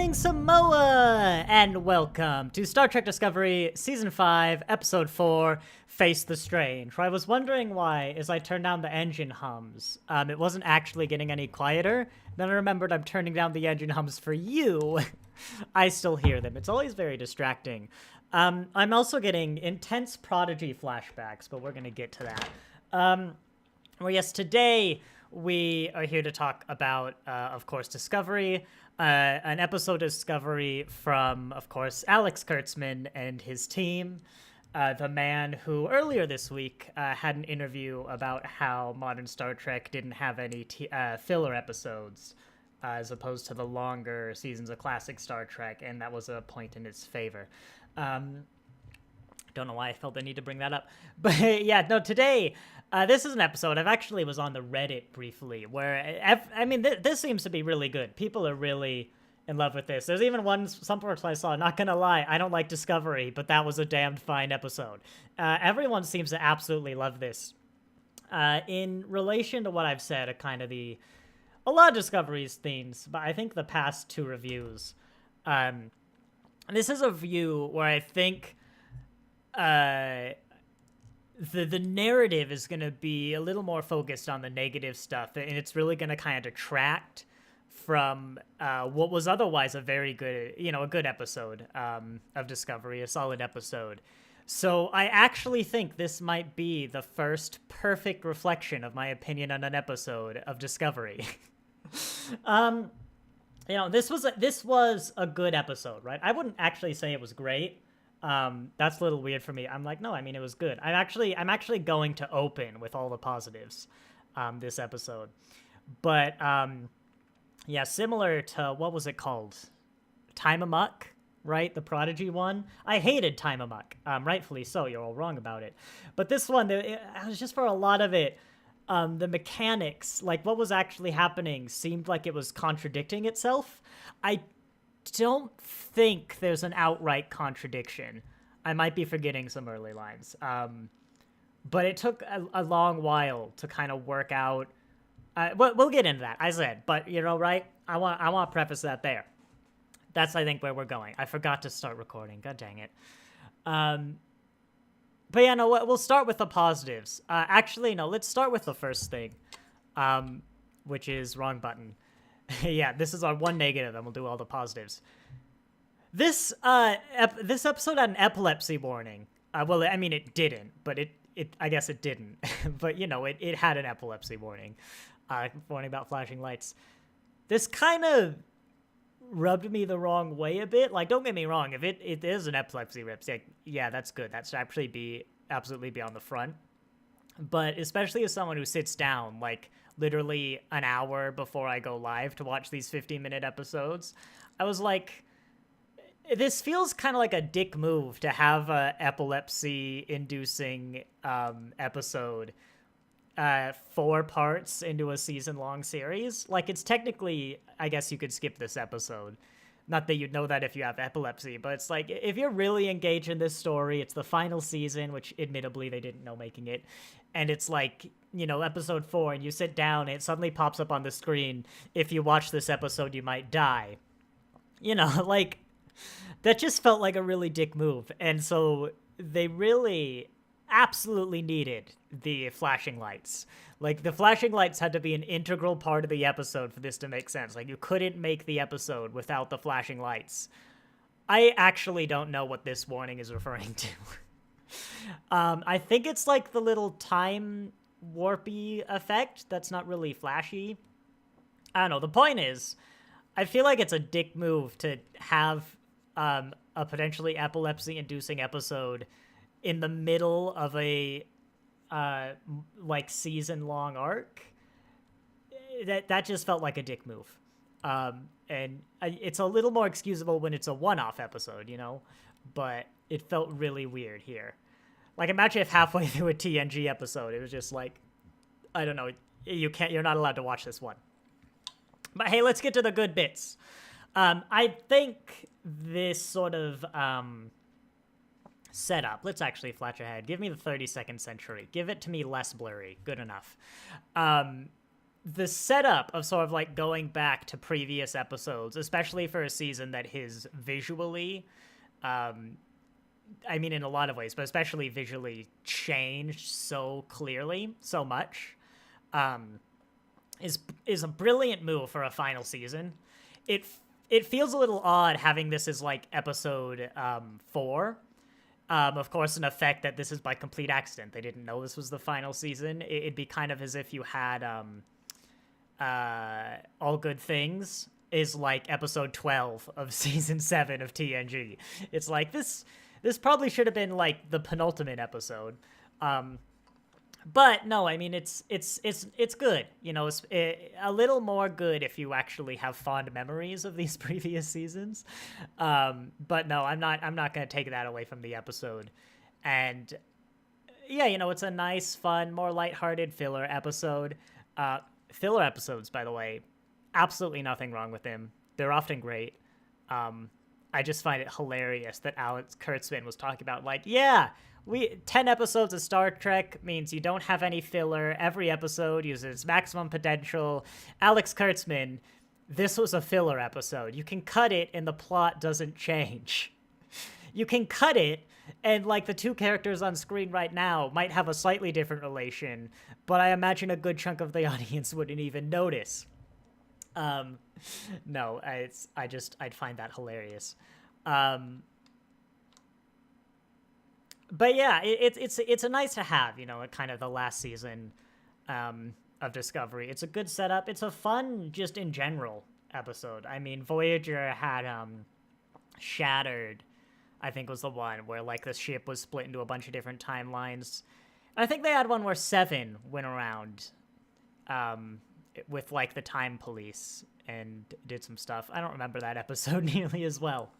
Greetings, Samoa, and welcome to Star Trek Discovery, Season 5, Episode 4, Face the Strange. Where I was wondering why, as I turned down the engine hums, it wasn't actually getting any quieter. Then I remembered I'm turning down the engine hums for you. I still hear them. It's always very distracting. I'm also getting intense Prodigy flashbacks, but we're going to get to that. Well, yes, today we are here to talk about, of course, Discovery, an episode of Discovery from, of course, Alex Kurtzman and his team, the man who earlier this week had an interview about how modern Star Trek didn't have any filler episodes as opposed to the longer seasons of classic Star Trek, and that was a point in its favor. Don't know why I felt the need to bring that up. But yeah, no, today, this is an episode. I've actually was on the Reddit briefly where, this seems to be really good. People are really in love with this. There's even some parts I saw, not gonna lie, I don't like Discovery, but that was a damned fine episode. Everyone seems to absolutely love this. In relation to what I've said, a lot of Discovery's themes, but I think the past two reviews, this is a review where I think the narrative is going to be a little more focused on the negative stuff, and it's really going to kind of detract from what was otherwise a very good, a good episode of Discovery, a solid episode. So I actually think this might be the first perfect reflection of my opinion on an episode of Discovery. This was a good episode, right? I wouldn't actually say it was great. That's a little weird for me. I'm like, no, I mean, it was good. I'm actually going to open with all the positives, this episode. But, yeah, similar to, what was it called? Time Amok, right? The Prodigy one. I hated Time Amok. Rightfully so. You're all wrong about it. But this one, it was just for a lot of it, the mechanics, like what was actually happening seemed like it was contradicting itself. I don't think there's an outright contradiction. I might be forgetting some early lines. But it took a long while to kind of work out. We'll get into that, I said. But, right? I want to preface that there. That's, I think, where we're going. I forgot to start recording. God dang it. But yeah, no, we'll start with the positives. Actually, no, let's start with the first thing, which is wrong button. Yeah, this is our one negative, and we'll do all the positives. This episode had an epilepsy warning. Well, I mean, it didn't, but I guess it didn't. But, it had an epilepsy warning. Warning about flashing lights. This kind of rubbed me the wrong way a bit. Like, don't get me wrong, if it is an epilepsy rips, yeah, that's good. That should actually absolutely be on the front. But especially as someone who sits down, like, literally an hour before I go live to watch these 15-minute episodes, I was like, this feels kind of like a dick move to have a epilepsy-inducing episode 4 parts into a season-long series. Like, it's technically, I guess you could skip this episode. Not that you'd know that if you have epilepsy, but it's like, if you're really engaged in this story, it's the final season, which admittedly they didn't know making it, and it's like, episode 4, and you sit down, and it suddenly pops up on the screen, if you watch this episode, you might die. Like, that just felt like a really dick move, and so they really absolutely needed the flashing lights. Like, the flashing lights had to be an integral part of the episode for this to make sense. Like, you couldn't make the episode without the flashing lights. I actually don't know what this warning is referring to. I think it's like the little time warpy effect that's not really flashy. I don't know. The point is, I feel like it's a dick move to have a potentially epilepsy-inducing episode in the middle of a season-long arc. That just felt like a dick move. And it's a little more excusable when it's a one-off episode, but it felt really weird here. Like, imagine if halfway through a TNG episode, it was just like, I don't know, you're not allowed to watch this one. But hey, let's get to the good bits. I think this sort of setup, let's actually flash ahead. Give me the 32nd century. Give it to me less blurry. Good enough. the setup of sort of like going back to previous episodes, especially for a season that is visually, I mean, in a lot of ways, but especially visually changed so clearly, so much, is a brilliant move for a final season. It feels a little odd having this as like episode 4. Of course, an effect that this is by complete accident. They didn't know this was the final season. It'd be kind of as if you had All Good Things is like episode 12 of season 7 of TNG. It's like this probably should have been like the penultimate episode. But no, I mean it's good. You know, it's a little more good if you actually have fond memories of these previous seasons. But no, I'm not going to take that away from the episode. And yeah, you know, it's a nice, fun, more lighthearted filler episode. Filler episodes, by the way, absolutely nothing wrong with them. They're often great. I just find it hilarious that Alex Kurtzman was talking about, like, yeah, 10 episodes of Star Trek means you don't have any filler. Every episode uses maximum potential. Alex Kurtzman, this was a filler episode. You can cut it and the plot doesn't change. You can cut it and, like, the two characters on screen right now might have a slightly different relation, but I imagine a good chunk of the audience wouldn't even notice. No, I'd find that hilarious. But yeah, it's a nice to have, you know, kind of the last season of Discovery. It's a good setup. It's a fun, just in general, episode. I mean, Voyager had Shattered, I think was the one where like the ship was split into a bunch of different timelines. And I think they had one where Seven went around with like the time police and did some stuff. I don't remember that episode nearly as well.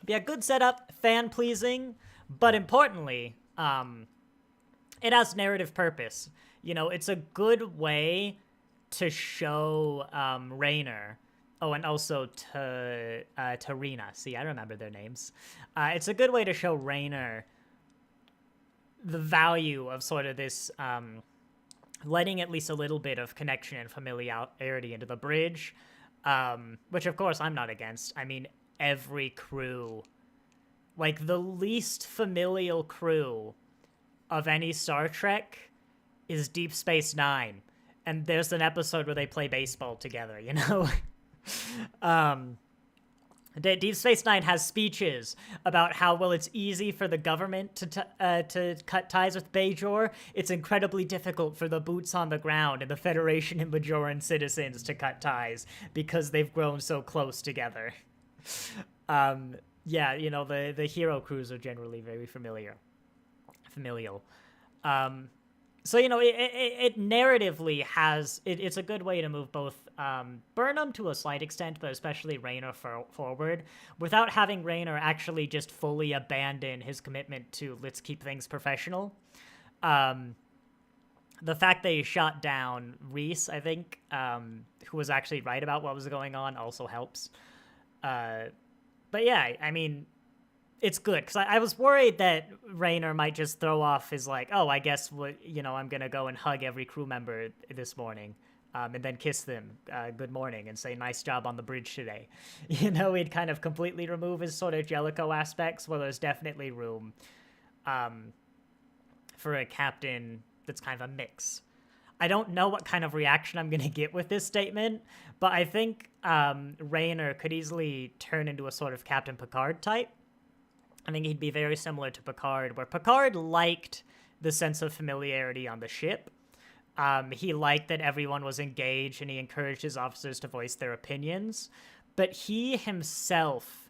Yeah, good setup, fan-pleasing, but importantly, it has narrative purpose. You know, it's a good way to show Rayner. Oh, and also to Rena. See, I remember their names. It's a good way to show Rayner the value of sort of this letting at least a little bit of connection and familiarity into the bridge, which, of course, I'm not against. I mean, every crew, like the least familial crew of any Star Trek is Deep Space Nine, and there's an episode where they play baseball together, you know? Deep Space Nine has speeches about how, well, it's easy for the government to cut ties with Bajor. It's incredibly difficult for the boots on the ground and the Federation and Bajoran citizens to cut ties because they've grown so close together. Yeah, you know, the hero crews are generally very familial. So, you know, it narratively has, it's a good way to move both Burnham to a slight extent, but especially Rayner forward, without having Rayner actually just fully abandon his commitment to let's keep things professional. The fact they shot down Reese, I think, who was actually right about what was going on, also helps. But yeah, I mean, it's good, because I was worried that Rayner might just throw off his, like, oh, I guess, you know, I'm going to go and hug every crew member this morning, and then kiss them good morning and say, nice job on the bridge today. You know, he'd kind of completely remove his sort of Jellicoe aspects, where there's definitely room for a captain that's kind of a mix. I don't know what kind of reaction I'm going to get with this statement, but I think Rayner could easily turn into a sort of Captain Picard type. I think he'd be very similar to Picard, where Picard liked the sense of familiarity on the ship. He liked that everyone was engaged, and he encouraged his officers to voice their opinions. But he himself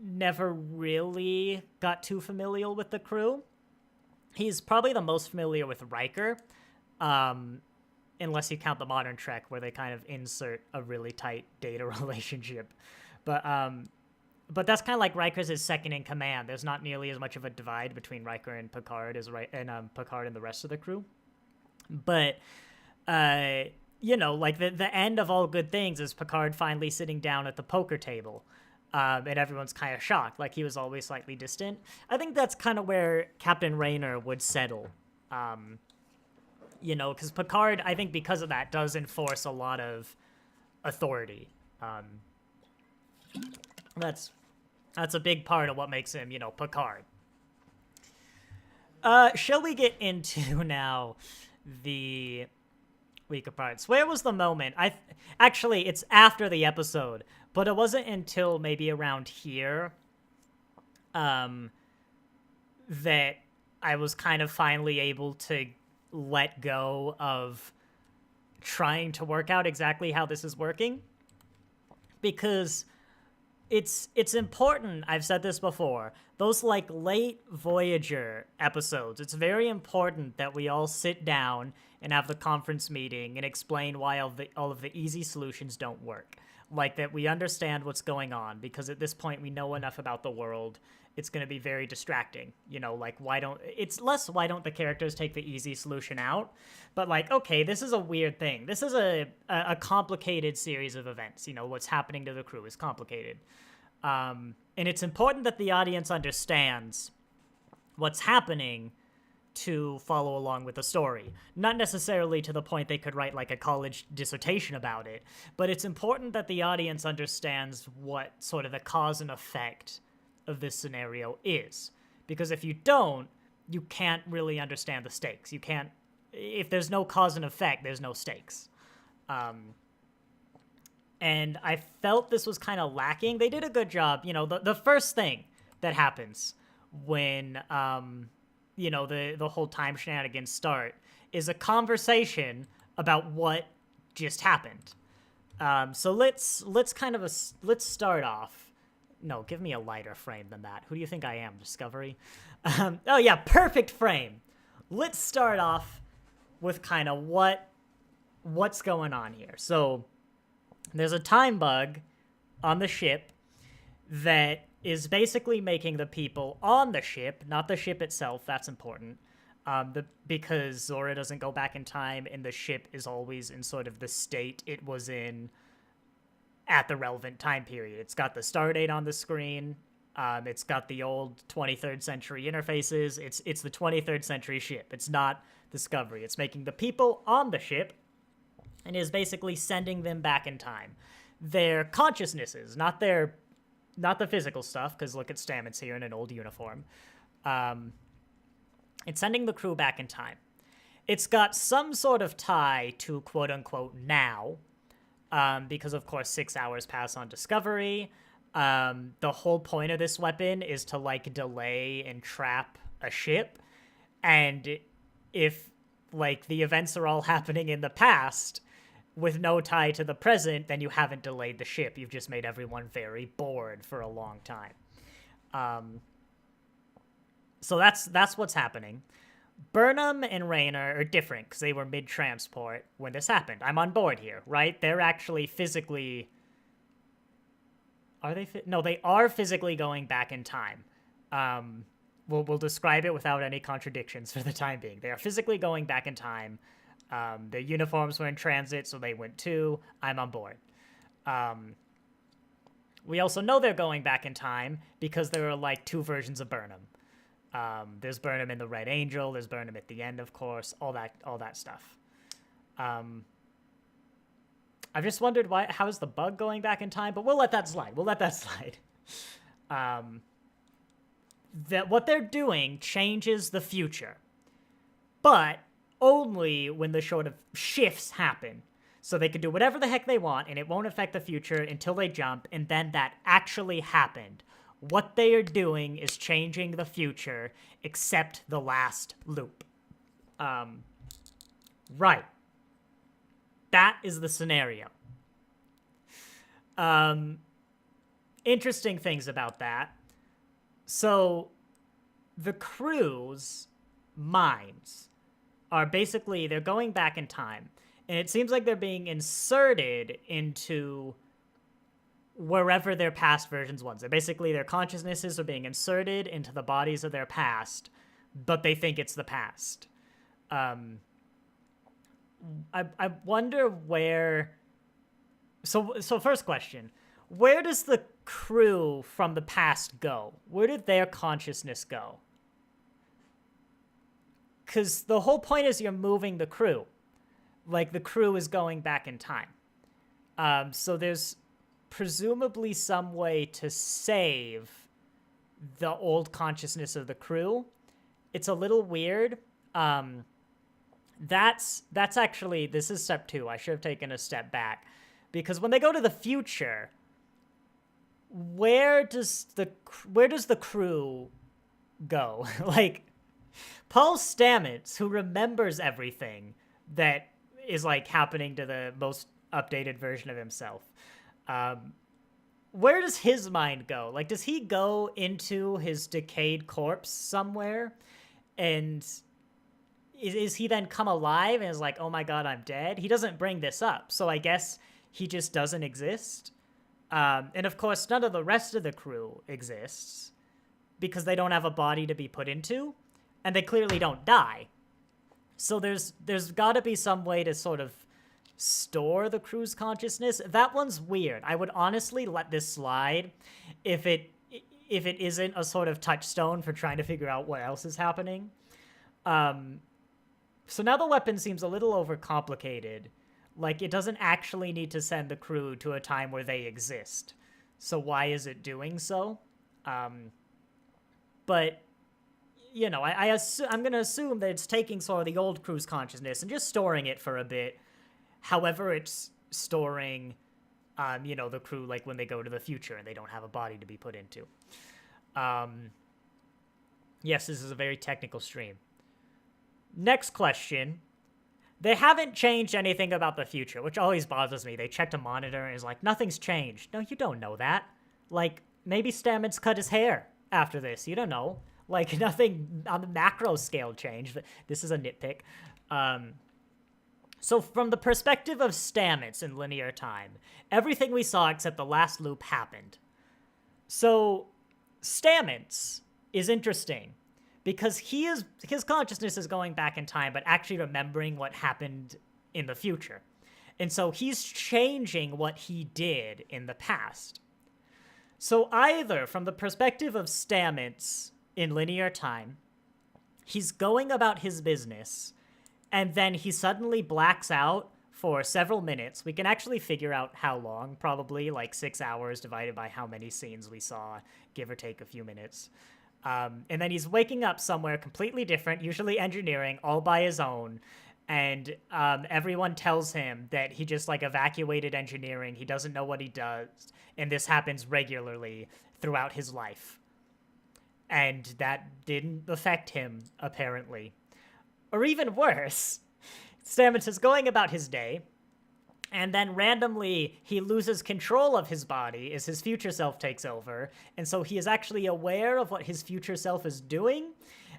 never really got too familiar with the crew. He's probably the most familiar with Riker, unless you count the modern Trek, where they kind of insert a really tight data relationship. But that's kind of like Riker's his second in command. There's not nearly as much of a divide between Riker and Picard as Picard and the rest of the crew. But you know, like the end of All Good Things is Picard finally sitting down at the poker table, and everyone's kind of shocked. Like, he was always slightly distant. I think that's kind of where Captain Rayner would settle. You know, because Picard, I think because of that, does enforce a lot of authority. That's a big part of what makes him, you know, Picard. Shall we get into now the weaker parts? Where was the moment? Actually, it's after the episode, but it wasn't until maybe around here that I was kind of finally able to let go of trying to work out exactly how this is working, because it's important. I've said this before. Those like late Voyager episodes, it's very important that we all sit down and have the conference meeting and explain why all of the easy solutions don't work. Like that we understand what's going on, because at this point we know enough about the world. It's going to be very distracting. You know, like why don't the characters take the easy solution out? But like, okay, this is a weird thing. This is a complicated series of events. You know, what's happening to the crew is complicated. And it's important that the audience understands what's happening to follow along with the story. Not necessarily to the point they could write like a college dissertation about it, but it's important that the audience understands what sort of the cause and effect of this scenario is. Because if you don't, you can't really understand the stakes. You can't, if there's no cause and effect, there's no stakes. And I felt this was kind of lacking. They did a good job. You know, the first thing that happens when, you know, the whole time shenanigans start is a conversation about what just happened. So let's start off. No, give me a lighter frame than that. Who do you think I am, Discovery? Oh yeah, perfect frame. Let's start off with kind of what's going on here. So there's a time bug on the ship that is basically making the people on the ship, not the ship itself, that's important, because Zora doesn't go back in time and the ship is always in sort of the state it was in at the relevant time period. It's got the stardate on the screen. It's got the old 23rd century interfaces. It's the 23rd century ship. It's not Discovery. It's making the people on the ship and is basically sending them back in time. Their consciousnesses, not the physical stuff, because look at Stamets here in an old uniform. It's sending the crew back in time. It's got some sort of tie to quote-unquote now, because of course 6 hours pass on Discovery. The whole point of this weapon is to like delay and trap a ship, and if like the events are all happening in the past with no tie to the present, then you haven't delayed the ship. You've just made everyone very bored for a long time. So that's what's happening. Burnham and Rayner are different because they were mid-transport when this happened. I'm on board here, right? They're actually physically... Are they... No, they are physically going back in time. We'll describe it without any contradictions for the time being. They are physically going back in time. Their uniforms were in transit, so they went too. I'm on board. We also know they're going back in time because there are like two versions of Burnham. There's Burnham in the Red Angel. There's Burnham at the end, of course. All that stuff. I've just wondered how is the bug going back in time, but we'll let that slide. That what they're doing changes the future, but only when the sort of shifts happen. So they can do whatever the heck they want, and it won't affect the future until they jump, and then that actually happened. What they are doing is changing the future, except the last loop. Right. That is the scenario. Interesting things about that. So, the crew's minds are basically, they're going back in time, and it seems like they're being inserted into wherever their past versions was. So basically, their consciousnesses are being inserted into the bodies of their past, but they think it's the past. I wonder where... So first question. Where does the crew from the past go? Where did their consciousness go? because the whole point is you're moving the crew. Like, the crew is going back in time. So there's presumably some way to save the old consciousness of the crew. It's a little weird. That's actually, this is step 2. I should have taken a step back. Because when they go to the future, where does the crew go? Like, Paul Stamets, who remembers everything that is, like, happening to the most updated version of himself, where does his mind go? Like, does he go into his decayed corpse somewhere? And is he then come alive and is like, oh my god, I'm dead? He doesn't bring this up, so I guess he just doesn't exist. And of course, none of the rest of the crew exists because they don't have a body to be put into, and they clearly don't die. So there's got to be some way to sort of store the crew's consciousness. That one's weird. I would honestly let this slide if it isn't a sort of touchstone for trying to figure out what else is happening. So now the weapon seems a little overcomplicated. Like, it doesn't actually need to send the crew to a time where they exist. So why is it doing so? But, you know, I'm going to assume that it's taking sort of the old crew's consciousness and just storing it for a bit. However, it's storing, you know, the crew, like, when they go to the future and they don't have a body to be put into. Yes, this is a very technical stream. Next question. They haven't changed anything about the future, which always bothers me. They checked a monitor and is like, nothing's changed. No, you don't know that. Like, maybe Stamets cut his hair after this. You don't know. Like, nothing on the macro scale changed. This is a nitpick. So from the perspective of Stamets in linear time, everything we saw except the last loop happened. So Stamets is interesting because his consciousness is going back in time, but actually remembering what happened in the future. And so he's changing what he did in the past. So either from the perspective of Stamets in linear time, he's going about his business, and then he suddenly blacks out for several minutes. We can actually figure out how long, probably like 6 hours divided by how many scenes we saw, give or take a few minutes. And then he's waking up somewhere completely different, usually engineering, all by his own. And everyone tells him that he just, like, evacuated engineering. He doesn't know what he does. And this happens regularly throughout his life. And that didn't affect him, apparently. Or even worse, Stamets is going about his day, and then randomly he loses control of his body as his future self takes over, and so he is actually aware of what his future self is doing,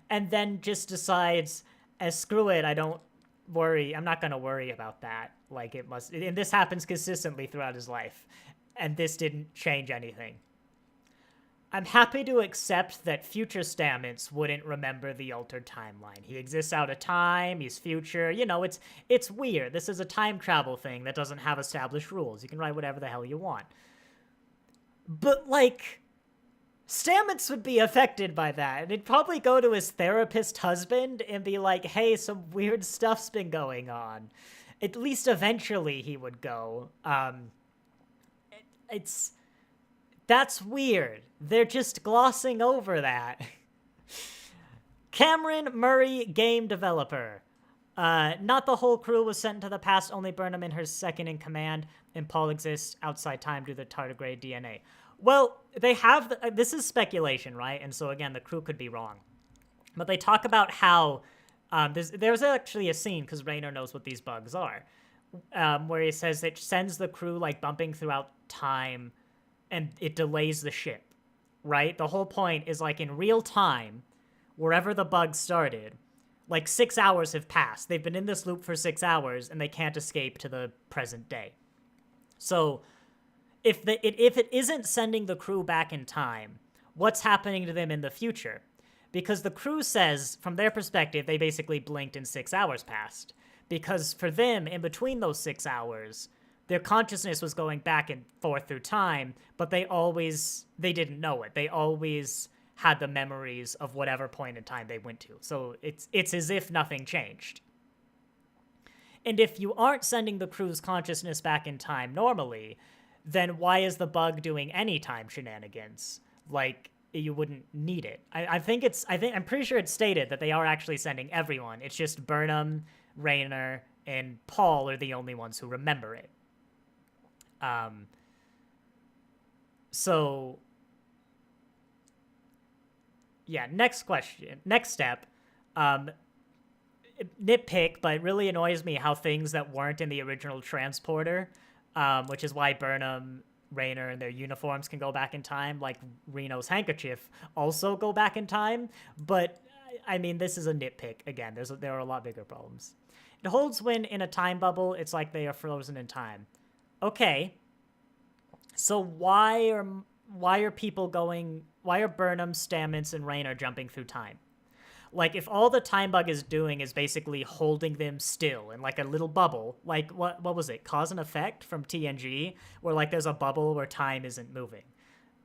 and then just decides, screw it, I'm not gonna worry about that. Like, it must, and this happens consistently throughout his life, and this didn't change anything. I'm happy to accept that future Stamets wouldn't remember the altered timeline. He exists out of time, he's future, you know, it's weird. This is a time travel thing that doesn't have established rules. You can write whatever the hell you want. But, like, Stamets would be affected by that, and he'd probably go to his therapist husband and be like, hey, some weird stuff's been going on. At least eventually he would go. That's weird. They're just glossing over that. Cameron Murray, game developer. Not the whole crew was sent into the past, only Burnham and her second in command, and Paul exists outside time due to the tardigrade DNA. Well, they have, this is speculation, right? And so again, the crew could be wrong. But they talk about how, there's actually a scene, because Raynor knows what these bugs are, where he says it sends the crew, like, bumping throughout time, and it delays the ship, right? The whole point is, like, in real time, wherever the bug started, like, 6 hours have passed. They've been in this loop for 6 hours, and they can't escape to the present day. So if it isn't sending the crew back in time, what's happening to them in the future? Because the crew says, from their perspective, they basically blinked and 6 hours passed. Because for them, in between those 6 hours, their consciousness was going back and forth through time, but they didn't know it. They always had the memories of whatever point in time they went to. So it's as if nothing changed. And if you aren't sending the crew's consciousness back in time normally, then why is the bug doing any time shenanigans? Like, you wouldn't need it. I'm pretty sure it's stated that they are actually sending everyone. It's just Burnham, Raynor, and Paul are the only ones who remember it. So yeah, next step. Nitpick, but it really annoys me how things that weren't in the original transporter, which is why Burnham, Raynor, and their uniforms can go back in time, like Reno's handkerchief, also go back in time. But I mean, this is a nitpick. Again, there are a lot bigger problems. It holds when in a time bubble, it's like they are frozen in time. Okay, so why are Burnham, Stamets, and Raynor jumping through time? Like, if all the time bug is doing is basically holding them still in, like, a little bubble, like, what was it, Cause and Effect from TNG, where, like, there's a bubble where time isn't moving,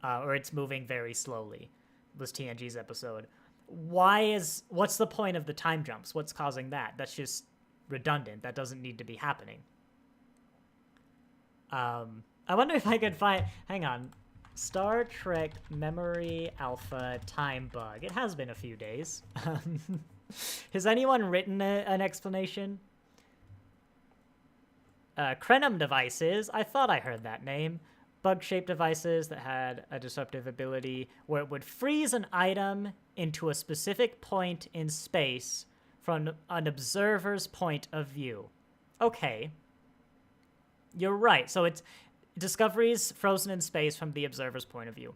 or it's moving very slowly, was TNG's episode. What's the point of the time jumps? What's causing that? That's just redundant. That doesn't need to be happening. I wonder if I could find, hang on, Star Trek Memory Alpha Time Bug. It has been a few days. Has anyone written an explanation? Crenum devices. I thought I heard that name. Bug-shaped devices that had a disruptive ability where it would freeze an item into a specific point in space from an observer's point of view. Okay. You're right. So it's Discovery's frozen in space from the observer's point of view.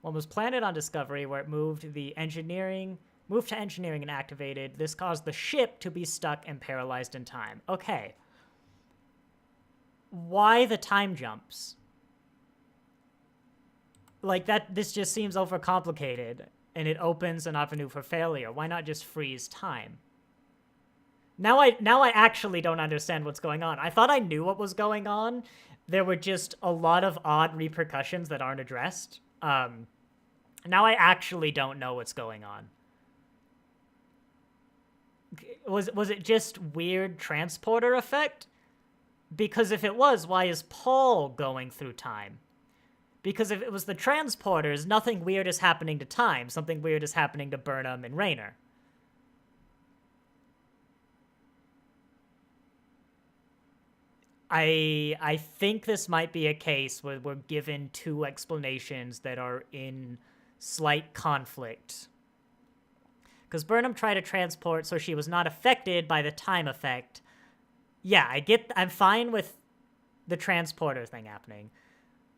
One was planted on Discovery, where it moved to engineering and activated. This caused the ship to be stuck and paralyzed in time. Okay. Why the time jumps? Like, this just seems overcomplicated, and it opens an avenue for failure. Why not just freeze time? Now I actually don't understand what's going on. I thought I knew what was going on. There were just a lot of odd repercussions that aren't addressed. Now I actually don't know what's going on. Was it just weird transporter effect? Because if it was, why is Paul going through time? Because if it was the transporters, nothing weird is happening to time. Something weird is happening to Burnham and Raynor. I think this might be a case where we're given two explanations that are in slight conflict. Because Burnham tried to transport so she was not affected by the time effect. Yeah, I'm fine with the transporter thing happening.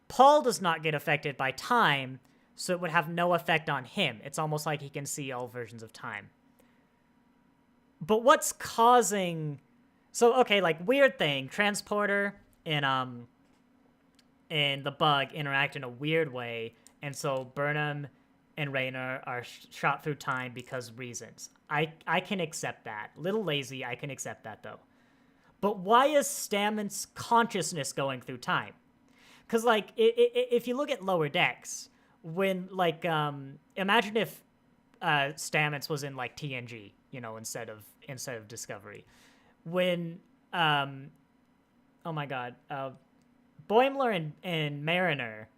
Paul does not get affected by time, so it would have no effect on him. It's almost like he can see all versions of time. But what's causing... So, okay, like, weird thing, transporter and the bug interact in a weird way, and so Burnham and Raynor are shot through time because reasons. I can accept that. Little lazy, I can accept that, though. But why is Stamets' consciousness going through time? Because, like, if you look at Lower Decks, when, like, imagine if Stamets was in, like, TNG, you know, instead of Discovery. When, oh my god, Boimler and Mariner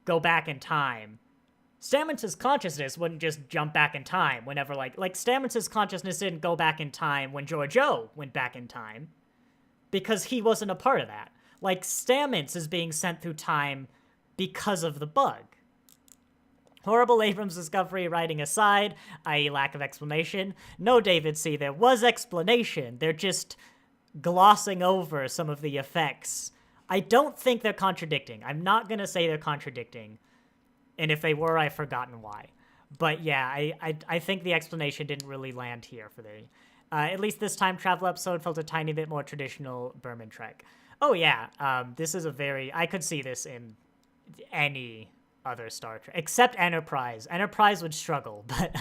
go back in time, Stamets' consciousness wouldn't just jump back in time whenever, like Stamets' consciousness didn't go back in time when Georgiou went back in time, because he wasn't a part of that. Like, Stamets is being sent through time because of the bug. Horrible Abrams discovery writing aside, i.e. lack of explanation. No, David C., there was explanation. They're just glossing over some of the effects. I don't think they're contradicting. I'm not going to say they're contradicting. And if they were, I've forgotten why. But yeah, I think the explanation didn't really land here for the... at least this time travel episode felt a tiny bit more traditional Berman Trek. Oh yeah, this is a very... I could see this in any... other Star Trek, except Enterprise. Enterprise would struggle, but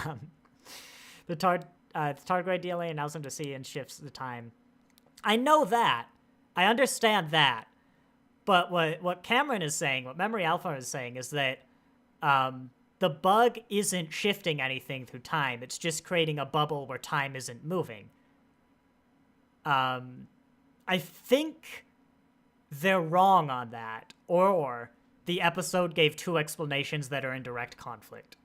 the tardigrade DLA allows them to see and shifts the time. I know that. I understand that. But what Cameron is saying, what Memory Alpha is saying, is that the bug isn't shifting anything through time. It's just creating a bubble where time isn't moving. I think they're wrong on that, or the episode gave two explanations that are in direct conflict.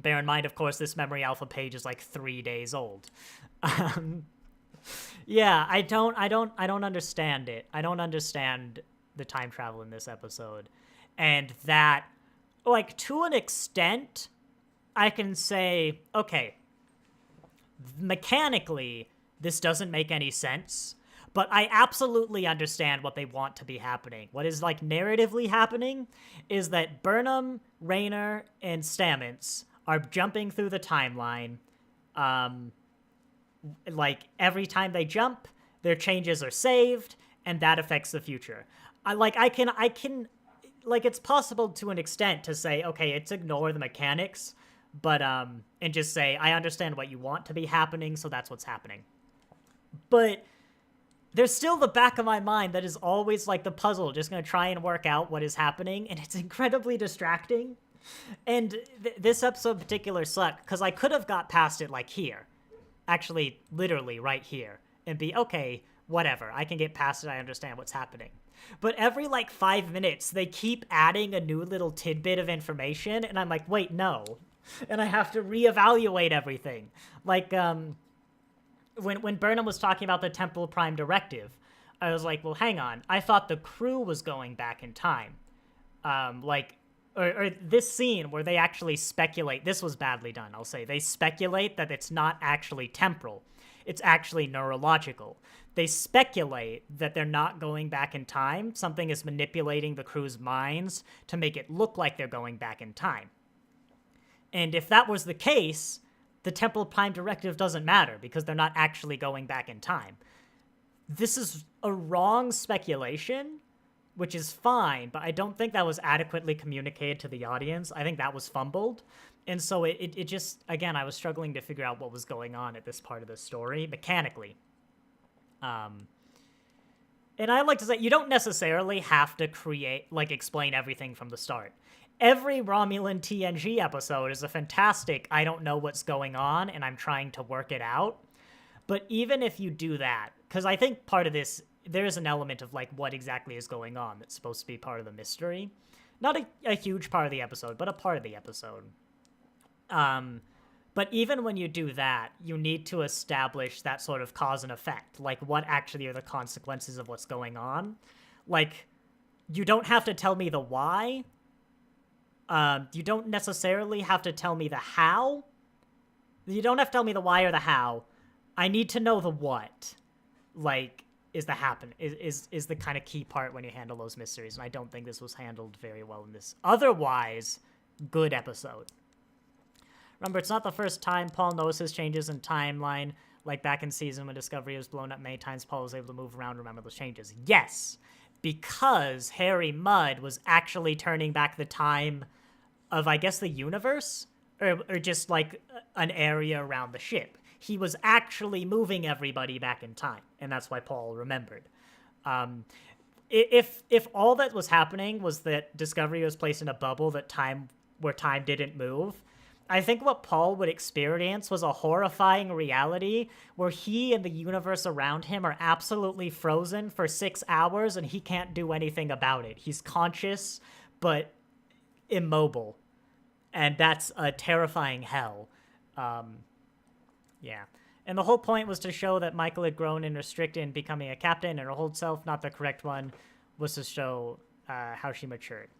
Bear in mind, of course, this Memory Alpha page is like 3 days old. Yeah, I don't understand it. I don't understand the time travel in this episode. And that, like, to an extent, I can say, okay, mechanically, this doesn't make any sense, but I absolutely understand what they want to be happening. What is, like, narratively happening is that Burnham, Raynor, and Stamets are jumping through the timeline. Like, every time they jump, their changes are saved, and that affects the future. I can, like, it's possible to an extent to say, okay, it's ignore the mechanics, but, and just say, I understand what you want to be happening, so that's what's happening. But there's still the back of my mind that is always, like, the puzzle, just gonna try and work out what is happening, and it's incredibly distracting. And this episode in particular sucked, because I could have got past it, like, here. Actually, literally right here. And be, okay, whatever. I can get past it. I understand what's happening. But every, like, 5 minutes, they keep adding a new little tidbit of information, and I'm like, wait, no. And I have to reevaluate everything. Like, when Burnham was talking about the Temple Prime Directive, I was like, well, hang on. I thought the crew was going back in time. Or this scene where they actually speculate, this was badly done, I'll say. They speculate that it's not actually temporal. It's actually neurological. They speculate that they're not going back in time. Something is manipulating the crew's minds to make it look like they're going back in time. And if that was the case, the Temple Prime Directive doesn't matter because they're not actually going back in time. This is a wrong speculation, which is fine, but I don't think that was adequately communicated to the audience. I think that was fumbled. And so it just, again, I was struggling to figure out what was going on at this part of the story, mechanically. And I like to say, you don't necessarily have to explain everything from the start. Every Romulan TNG episode is a fantastic, I don't know what's going on, and I'm trying to work it out. But even if you do that, because I think part of this, there's an element of, like, what exactly is going on that's supposed to be part of the mystery. Not a huge part of the episode, but a part of the episode. But even when you do that, you need to establish that sort of cause and effect. Like, what actually are the consequences of what's going on? Like, you don't have to tell me the why. You don't necessarily have to tell me the how. You don't have to tell me the why or the how. I need to know the what. Like, is the kind of key part when you handle those mysteries, and I don't think this was handled very well in this otherwise good episode. Remember, it's not the first time Paul notices changes in timeline, like back in season when Discovery was blown up many times, Paul was able to move around and remember those changes. Yes, because Harry Mudd was actually turning back the time of, I guess, the universe, or just, like, an area around the ship. He was actually moving everybody back in time, and that's why Paul remembered. If all that was happening was that Discovery was placed in a bubble where time didn't move, I think what Paul would experience was a horrifying reality where he and the universe around him are absolutely frozen for 6 hours and he can't do anything about it. He's conscious, but immobile. And that's a terrifying hell. Yeah. And the whole point was to show that Michael had grown and restricted in becoming a captain, and her old self, not the correct one, was to show how she matured.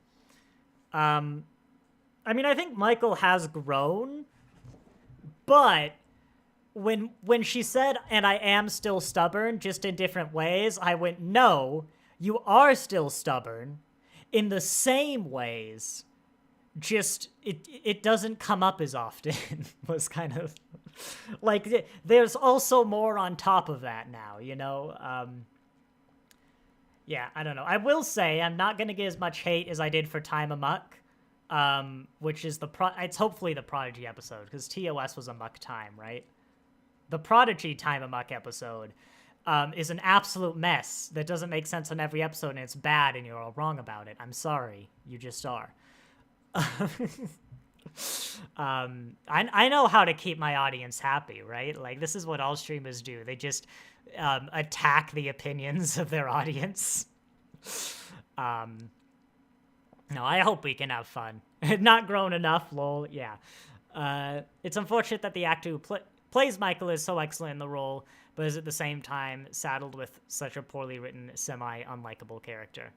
I mean, I think Michael has grown, but when she said, and I am still stubborn, just in different ways, I went, no, you are still stubborn in the same ways, just it doesn't come up as often, was kind of, like, there's also more on top of that now, you know? Yeah, I don't know. I will say I'm not going to get as much hate as I did for Time Amok. Which is it's hopefully the Prodigy episode, because TOS was a muck time, right? The Prodigy Time Amok episode is an absolute mess that doesn't make sense on every episode, and it's bad, and you're all wrong about it. I'm sorry. You just are. I know how to keep my audience happy, right? Like, this is what all streamers do. They just attack the opinions of their audience. No, I hope we can have fun. Not grown enough, lol. Yeah. It's unfortunate that the actor who plays Michael is so excellent in the role, but is at the same time saddled with such a poorly written, semi-unlikable character.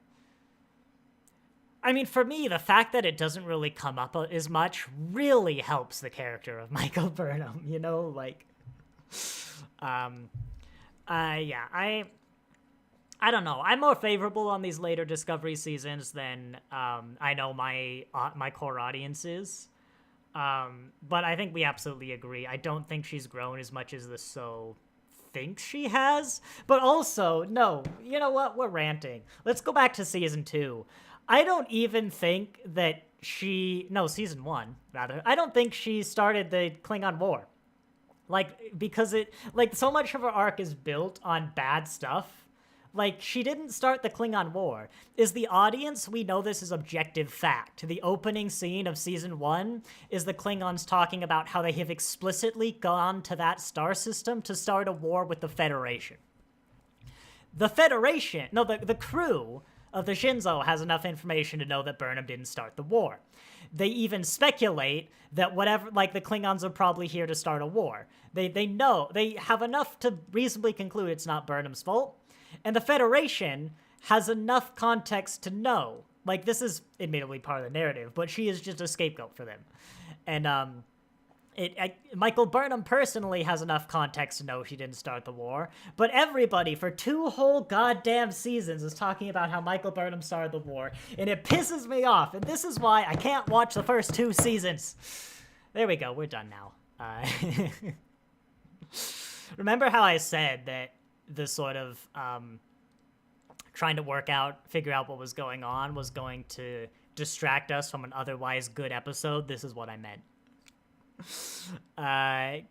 I mean, for me, the fact that it doesn't really come up as much really helps the character of Michael Burnham, you know? Like, yeah, I don't know. I'm more favorable on these later Discovery seasons than I know my core audience is. But I think we absolutely agree. I don't think she's grown as much as the show thinks she has. But also, no, you know what? We're ranting. Let's go back to season 2. I don't even think that season 1, rather. I don't think she started the Klingon War. Like, because so much of her arc is built on bad stuff. Like, she didn't start the Klingon War. Is the audience, we know this is objective fact. The opening scene of season 1 is the Klingons talking about how they have explicitly gone to that star system to start a war with the Federation. The crew of the Shinzo has enough information to know that Burnham didn't start the war. They even speculate that the Klingons are probably here to start a war. They know, they have enough to reasonably conclude it's not Burnham's fault. And the Federation has enough context to know. Like, this is admittedly part of the narrative, but she is just a scapegoat for them. And Michael Burnham personally has enough context to know she didn't start the war, but everybody for 2 whole goddamn seasons is talking about how Michael Burnham started the war, and it pisses me off, and this is why I can't watch the first 2 seasons. There we go, we're done now. Remember how I said that the sort of trying to figure out what was going on was going to distract us from an otherwise good episode? This is what I meant.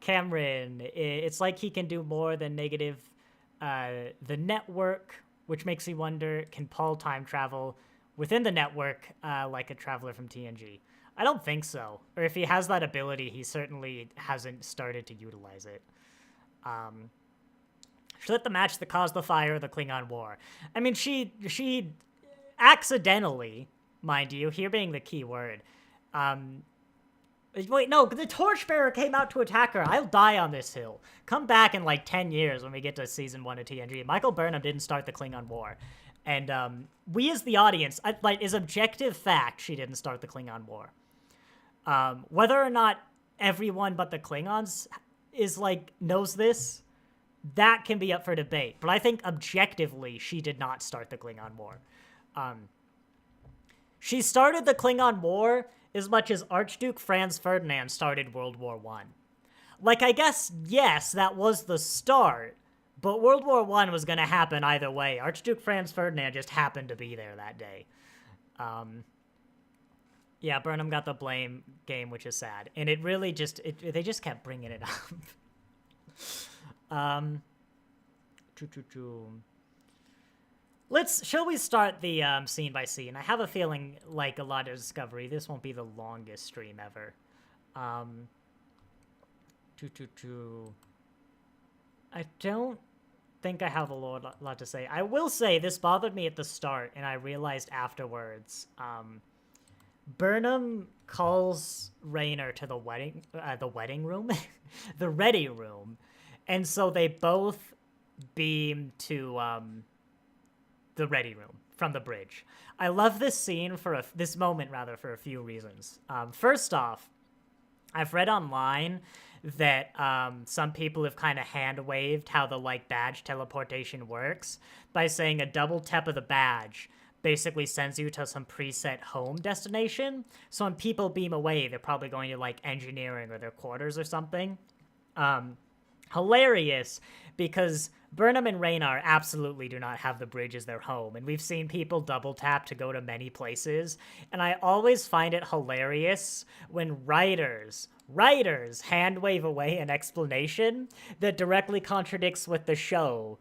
Cameron, it's like he can do more than negative the network, which makes me wonder, can Paul time travel within the network like a traveler from TNG? I don't think so. Or if he has that ability, he certainly hasn't started to utilize it. She lit the match that caused the fire of the Klingon War. I mean, she accidentally, mind you, here being the key word, wait, no, the Torchbearer came out to attack her. I'll die on this hill. Come back in like 10 years when we get to season 1 of TNG. Michael Burnham didn't start the Klingon War. And we as the audience, is objective fact she didn't start the Klingon War. Whether or not everyone but the Klingons knows this, that can be up for debate. But I think objectively, she did not start the Klingon War. She started the Klingon War as much as Archduke Franz Ferdinand started World War I. Like, I guess, yes, that was the start, but World War I was going to happen either way. Archduke Franz Ferdinand just happened to be there that day. Yeah, Burnham got the blame game, which is sad. And it really just, they just kept bringing it up. Shall we start the scene by scene? I have a feeling, like a lot of Discovery, this won't be the longest stream ever. I don't think I have a lot to say. I will say this bothered me at the start, and I realized afterwards. Burnham calls Raynor to the wedding room, the ready room, and so they both beam to the ready room from the bridge. I love this scene this moment for a few reasons. First off, I've read online that some people have kind of hand-waved how the badge teleportation works by saying a double tap of the badge basically sends you to some preset home destination. So when people beam away, they're probably going to engineering or their quarters or something. Hilarious, because Burnham and Raynor absolutely do not have the bridge as their home, and we've seen people double tap to go to many places, and I always find it hilarious when writers hand wave away an explanation that directly contradicts with the show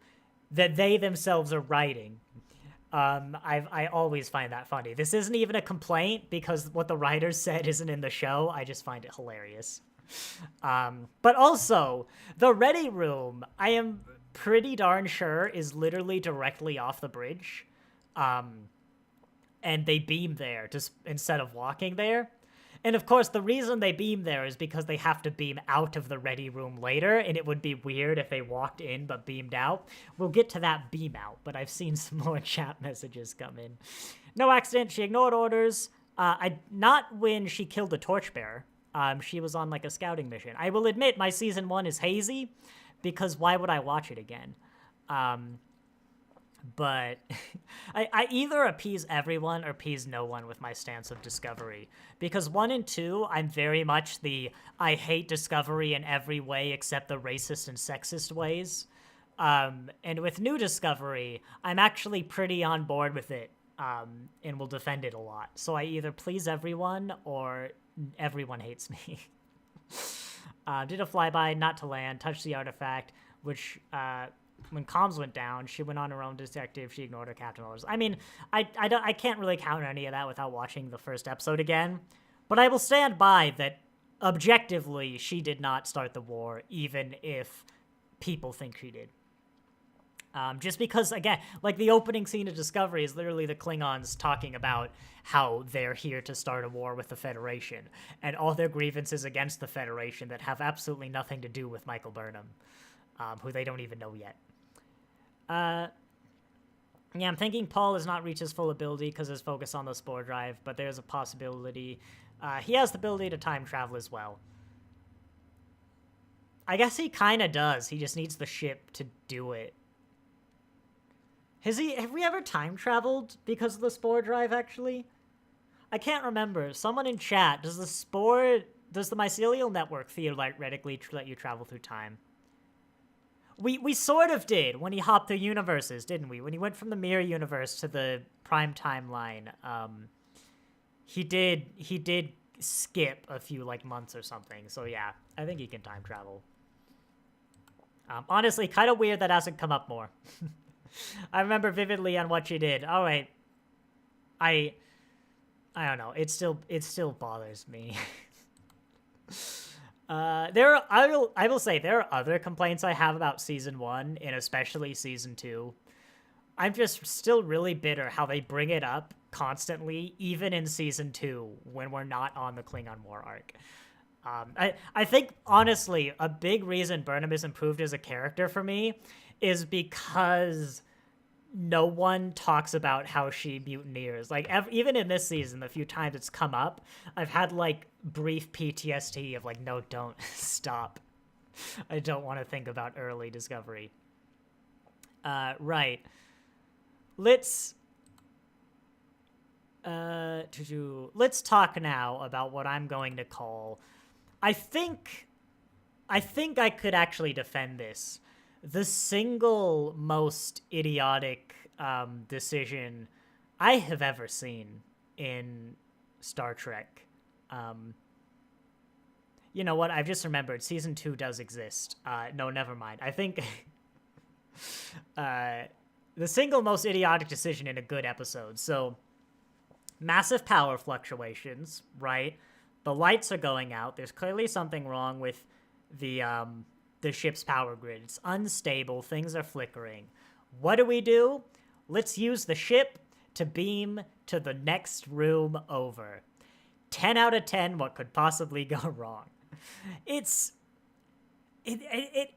that they themselves are writing. I always find that funny. This isn't even a complaint because what the writers said isn't in the show. I just find it hilarious. But also, the Ready Room, I am pretty darn sure is literally directly off the bridge. And they beam there just instead of walking there. And of course, the reason they beam there is because they have to beam out of the Ready Room later, and it would be weird if they walked in but beamed out. We'll get to that beam out, but I've seen some more chat messages come in. No accident, she ignored orders. Not when she killed the torchbearer. She was on like a scouting mission. I will admit my season 1 is hazy, because why would I watch it again? But I either appease everyone or appease no one with my stance of Discovery. Because 1 and 2, I'm very much the I hate Discovery in every way except the racist and sexist ways. And with New Discovery, I'm actually pretty on board with it and will defend it a lot. So I either please everyone or everyone hates me. Did a flyby, not to land, touched the artifact, which... when comms went down, she went on her own detective. She ignored her captain orders. I mean, I can't really count any of that without watching the first episode again. But I will stand by that objectively, she did not start the war, even if people think she did. Just because, again, like the opening scene of Discovery is literally the Klingons talking about how they're here to start a war with the Federation and all their grievances against the Federation that have absolutely nothing to do with Michael Burnham, who they don't even know yet. Yeah, I'm thinking Paul has not reached his full ability because his focus on the spore drive, but there's a possibility. He has the ability to time travel as well. I guess he kind of does. He just needs the ship to do it. Have we ever time traveled because of the spore drive, actually? I can't remember. Someone in chat, does the mycelial network theoretically let you travel through time? We sort of did when he hopped through universes, didn't we? When he went from the mirror universe to the prime timeline, he did skip a few like months or something. So yeah, I think he can time travel. Honestly, kind of weird that hasn't come up more. I remember vividly on what you did. All right, I don't know. It still bothers me. I will say there are other complaints I have about season 1 and especially season 2. I'm just still really bitter how they bring it up constantly, even in season 2 when we're not on the Klingon War arc. I think honestly a big reason Burnham is improved as a character for me is because no one talks about how she mutineers. Like, even in this season, the few times it's come up, I've had, like, brief PTSD of, like, no, don't stop. I don't want to think about early Discovery. Right. Let's talk now about what I'm going to call... I think I could actually defend this. The single most idiotic decision I have ever seen in Star Trek. You know what? I've just remembered. Season 2 does exist. No, never mind. I think the single most idiotic decision in a good episode. So, massive power fluctuations, right? The lights are going out. There's clearly something wrong with the ship's power grid. It's unstable. Things are flickering. What do? Let's use the ship to beam to the next room over. 10 out of 10, what could possibly go wrong? It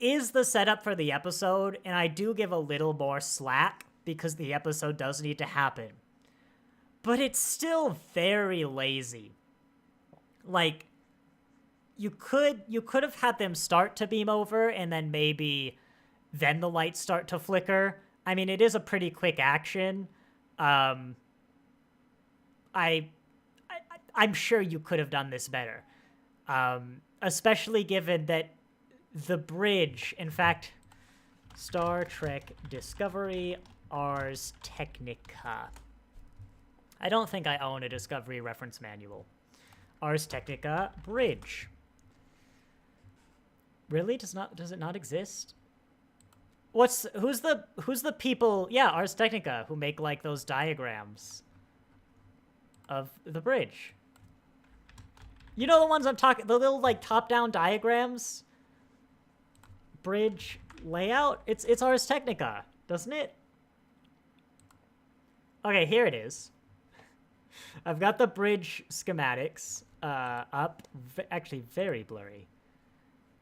is the setup for the episode, and I do give a little more slack because the episode does need to happen. But it's still very lazy. Like, you could have had them start to beam over and then then the lights start to flicker. I mean, it is a pretty quick action. I'm sure you could have done this better. Especially given that the bridge, in fact, Star Trek Discovery Ars Technica. I don't think I own a Discovery reference manual. Ars Technica Bridge. Really? Does it not exist? who's the people? Yeah, Ars Technica, who make like those diagrams of the bridge. You know the ones I'm talking, the little like top-down diagrams, bridge layout. It's Ars Technica, doesn't it? Okay, here it is. I've got the bridge schematics up. Actually, very blurry.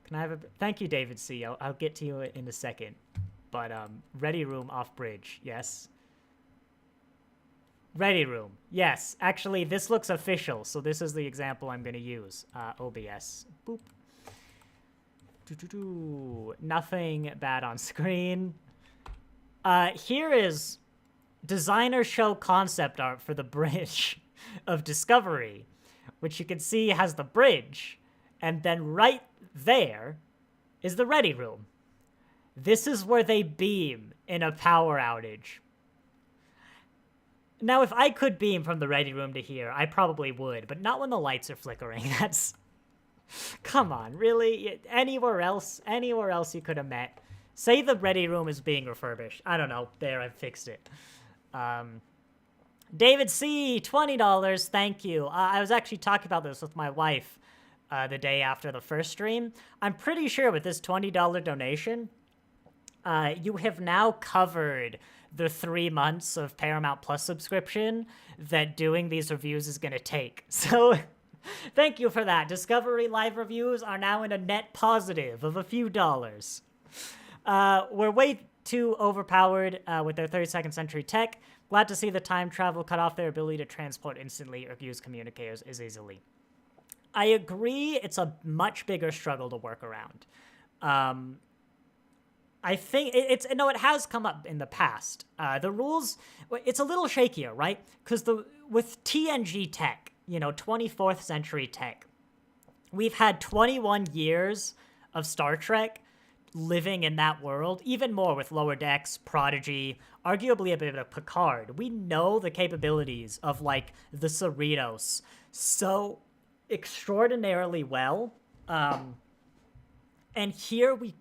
Can I have a... Thank you, David C. I'll get to you in a second. But, ready room off bridge. Yes. Ready room. Yes. Actually, this looks official, so this is the example I'm going to use. OBS. Boop. Nothing bad on screen. Here is designer show concept art for the bridge of Discovery, which you can see has the bridge, and then right there is the ready room. This is where they beam in a power outage. Now, if I could beam from the ready room to here, I probably would, but not when the lights are flickering. That's... Come on, really? Anywhere else you could have met. Say the ready room is being refurbished. I don't know. There, I've fixed it. David C., $20. Thank you. I was actually talking about this with my wife the day after the first stream. I'm pretty sure with this $20 donation, you have now covered the 3 months of Paramount Plus subscription that doing these reviews is going to take. So thank you for that. Discovery Live reviews are now in a net positive of a few dollars. We're way too overpowered with their 32nd century tech. Glad to see the time travel cut off their ability to transport instantly or use communicators as easily. I agree it's a much bigger struggle to work around. I think it has come up in the past. The rules, it's a little shakier, right? Because with TNG tech, 24th century tech, we've had 21 years of Star Trek living in that world, even more with Lower Decks, Prodigy, arguably a bit of Picard. We know the capabilities of, like, the Cerritos so extraordinarily well. And here we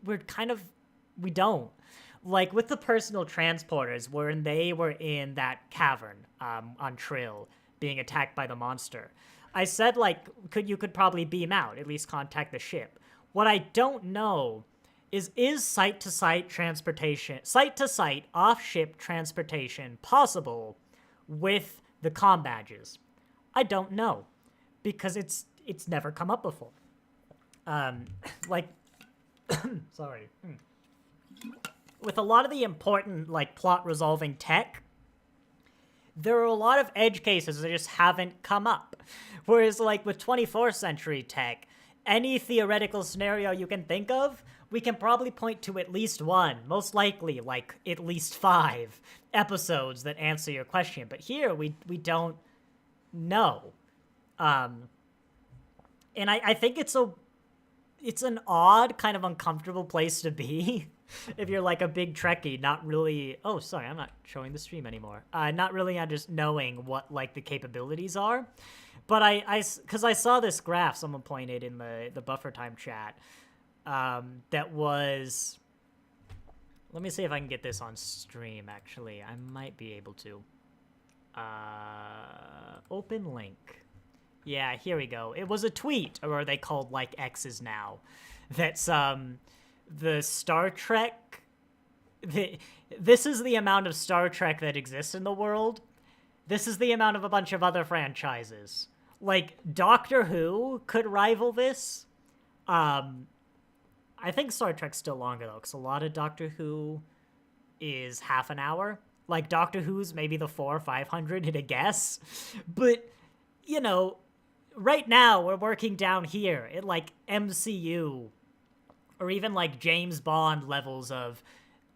don't. Like, with the personal transporters, when they were in that cavern on Trill, being attacked by the monster, I said, like, you could probably beam out, at least contact the ship. What I don't know is site-to-site transportation, site-to-site off-ship transportation possible with the comm badges? I don't know, because it's never come up before. Sorry. With a lot of the important, like, plot-resolving tech, there are a lot of edge cases that just haven't come up. Whereas, like, with 24th century tech, any theoretical scenario you can think of, we can probably point to at least one, most likely, like, at least 5 episodes that answer your question. But here, we don't know. And I think it's an odd, kind of uncomfortable place to be if you're, like, a big Trekkie, not really... Oh, sorry, I'm not showing the stream anymore. Not really just knowing what, like, the capabilities are. But because I saw this graph someone pointed in the buffer time chat, that was... Let me see if I can get this on stream, actually. I might be able to. Open link. Yeah, here we go. It was a tweet, or are they called, like, X's now? That's, the Star Trek... This is the amount of Star Trek that exists in the world. This is the amount of a bunch of other franchises. Like, Doctor Who could rival this. I think Star Trek's still longer, though, because a lot of Doctor Who is half an hour. Like, Doctor Who's maybe the 400 or 500 at a guess. But, right now, we're working down here at, like, MCU, or even, like, James Bond levels of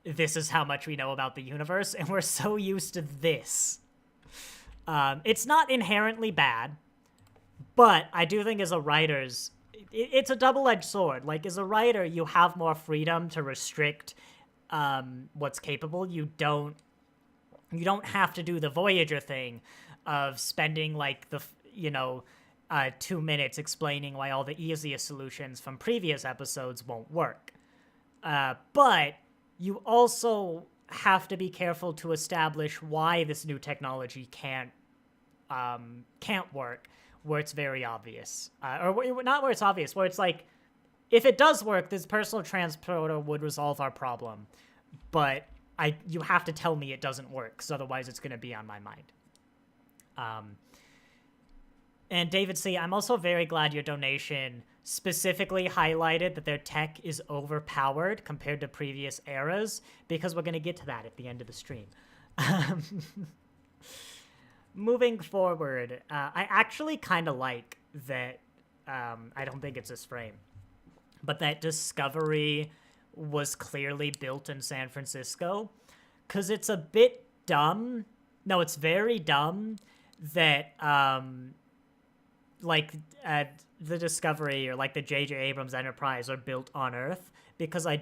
this is how much we know about the universe, and we're so used to this. It's not inherently bad, but I do think as a writer's, it's a double-edged sword. Like, as a writer, you have more freedom to restrict what's capable. You don't have to do the Voyager thing of spending, like, 2 minutes explaining why all the easiest solutions from previous episodes won't work. But you also have to be careful to establish why this new technology can't work, where it's very obvious, or not where it's obvious, where it's like, if it does work, this personal transporter would resolve our problem, but you have to tell me it doesn't work, because otherwise it's going to be on my mind. And David C., I'm also very glad your donation specifically highlighted that their tech is overpowered compared to previous eras, because we're going to get to that at the end of the stream. Moving forward, I actually kind of like that, I don't think it's this frame, but that Discovery was clearly built in San Francisco, because it's a bit dumb. No, it's very dumb that, the Discovery or, like, the J.J. Abrams Enterprise are built on Earth, because I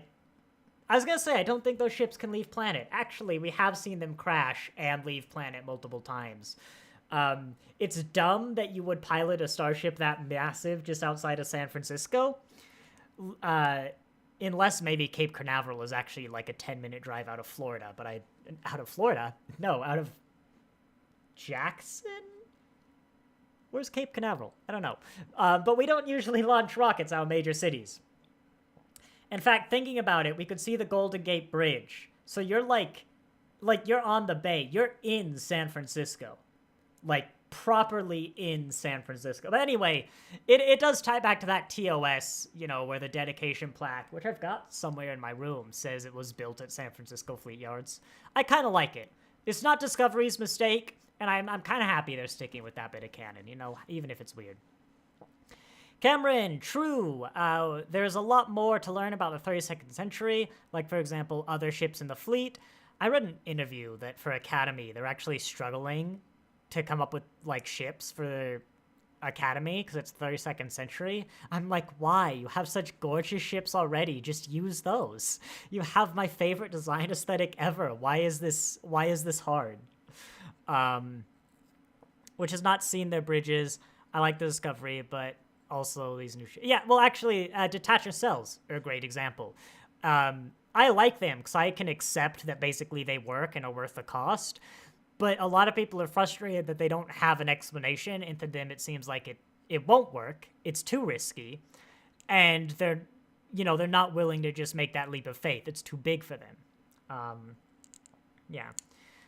was gonna say, I don't think those ships can leave planet. Actually, we have seen them crash and leave planet multiple times. It's dumb that you would pilot a starship that massive just outside of San Francisco, unless maybe Cape Canaveral is actually like a 10-minute drive out of Florida. But out of Jackson? Where's Cape Canaveral? I don't know. But we don't usually launch rockets out of major cities. In fact, thinking about it, we could see the Golden Gate Bridge. So you're like you're on the bay. You're in San Francisco. Like, properly in San Francisco. But anyway, it does tie back to that TOS, where the dedication plaque, which I've got somewhere in my room, says it was built at San Francisco Fleet Yards. I kind of like it. It's not Discovery's mistake, and I'm kind of happy they're sticking with that bit of canon, even if it's weird. Cameron, true. There's a lot more to learn about the 32nd century, like, for example, other ships in the fleet. I read an interview that for Academy, they're actually struggling to come up with, like, ships for Academy, because it's 32nd century. I'm like, why? You have such gorgeous ships already. Just use those. You have my favorite design aesthetic ever. Why is this hard? Which has not seen their bridges. I like the Discovery, but also these new ships. Yeah, well, actually, detach cells are a great example. I like them because I can accept that basically they work and are worth the cost. But a lot of people are frustrated that they don't have an explanation, and to them it seems like it won't work. It's too risky, and they're not willing to just make that leap of faith. It's too big for them. Yeah.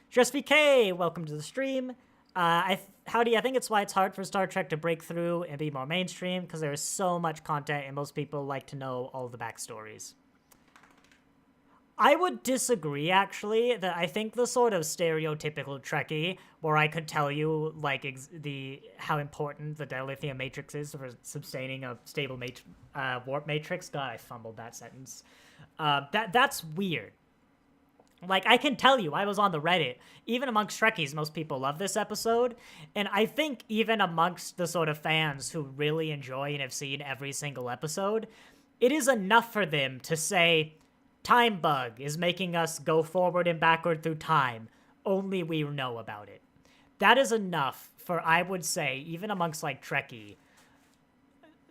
Just VK, welcome to the stream. Howdy, I think it's why it's hard for Star Trek to break through and be more mainstream, because there is so much content and most people like to know all the backstories. I would disagree, actually, that I think the sort of stereotypical Trekkie, where I could tell you, like, how important the dilithium matrix is for sustaining a stable warp matrix. God, I fumbled that sentence. That's weird. Like, I can tell you, I was on the Reddit. Even amongst Trekkies, most people love this episode. And I think even amongst the sort of fans who really enjoy and have seen every single episode, it is enough for them to say, time bug is making us go forward and backward through time. Only we know about it. That is enough for, I would say, even amongst, like, Trekkie,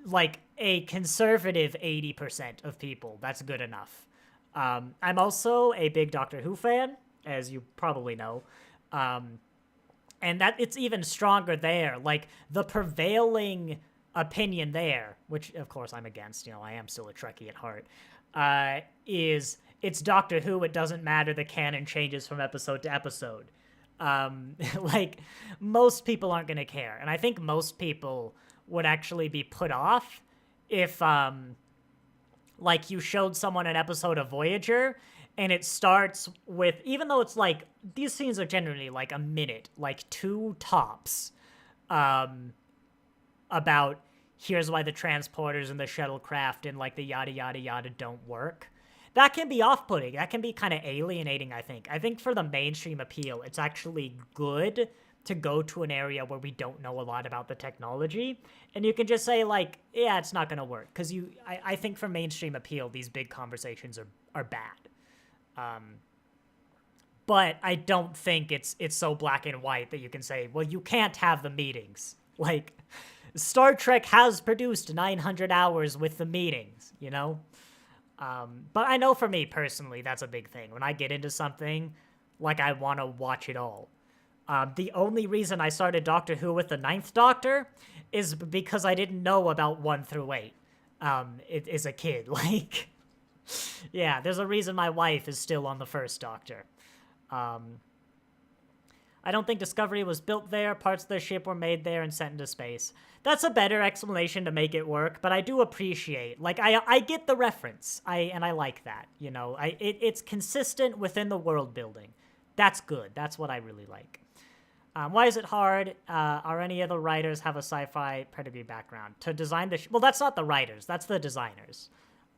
like, a conservative 80% of people. That's good enough. I'm also a big Doctor Who fan, as you probably know. And that it's even stronger there. Like, the prevailing opinion there, which, of course, I'm against. I am still a Trekkie at heart. Is it's Doctor Who, it doesn't matter, the canon changes from episode to episode. Like, most people aren't going to care. And I think most people would actually be put off if, like, you showed someone an episode of Voyager, and it starts with, even though it's, like, these scenes are generally, like, a minute, like, 2 tops, about here's why the transporters and the shuttlecraft and, like, the yada, yada, yada don't work. That can be off-putting. That can be kind of alienating, I think. I think for the mainstream appeal, it's actually good to go to an area where we don't know a lot about the technology. And you can just say, like, yeah, it's not going to work. Because I think for mainstream appeal, these big conversations are bad. But I don't think it's so black and white that you can say, well, you can't have the meetings. Like, Star Trek has produced 900 hours with the meetings, But I know for me personally, that's a big thing. When I get into something, like, I want to watch it all. The only reason I started Doctor Who with the Ninth Doctor is because I didn't know about 1 through 8 as a kid. Like, yeah, there's a reason my wife is still on the first Doctor. I don't think Discovery was built there. Parts of the ship were made there and sent into space. That's a better explanation to make it work, but I do appreciate, like, I get the reference. I like that, you know. It's consistent within the world building. That's good. That's what I really like. Why is it hard? Are any of the writers have a sci-fi pedigree background? To design the... well, that's not the writers. That's the designers.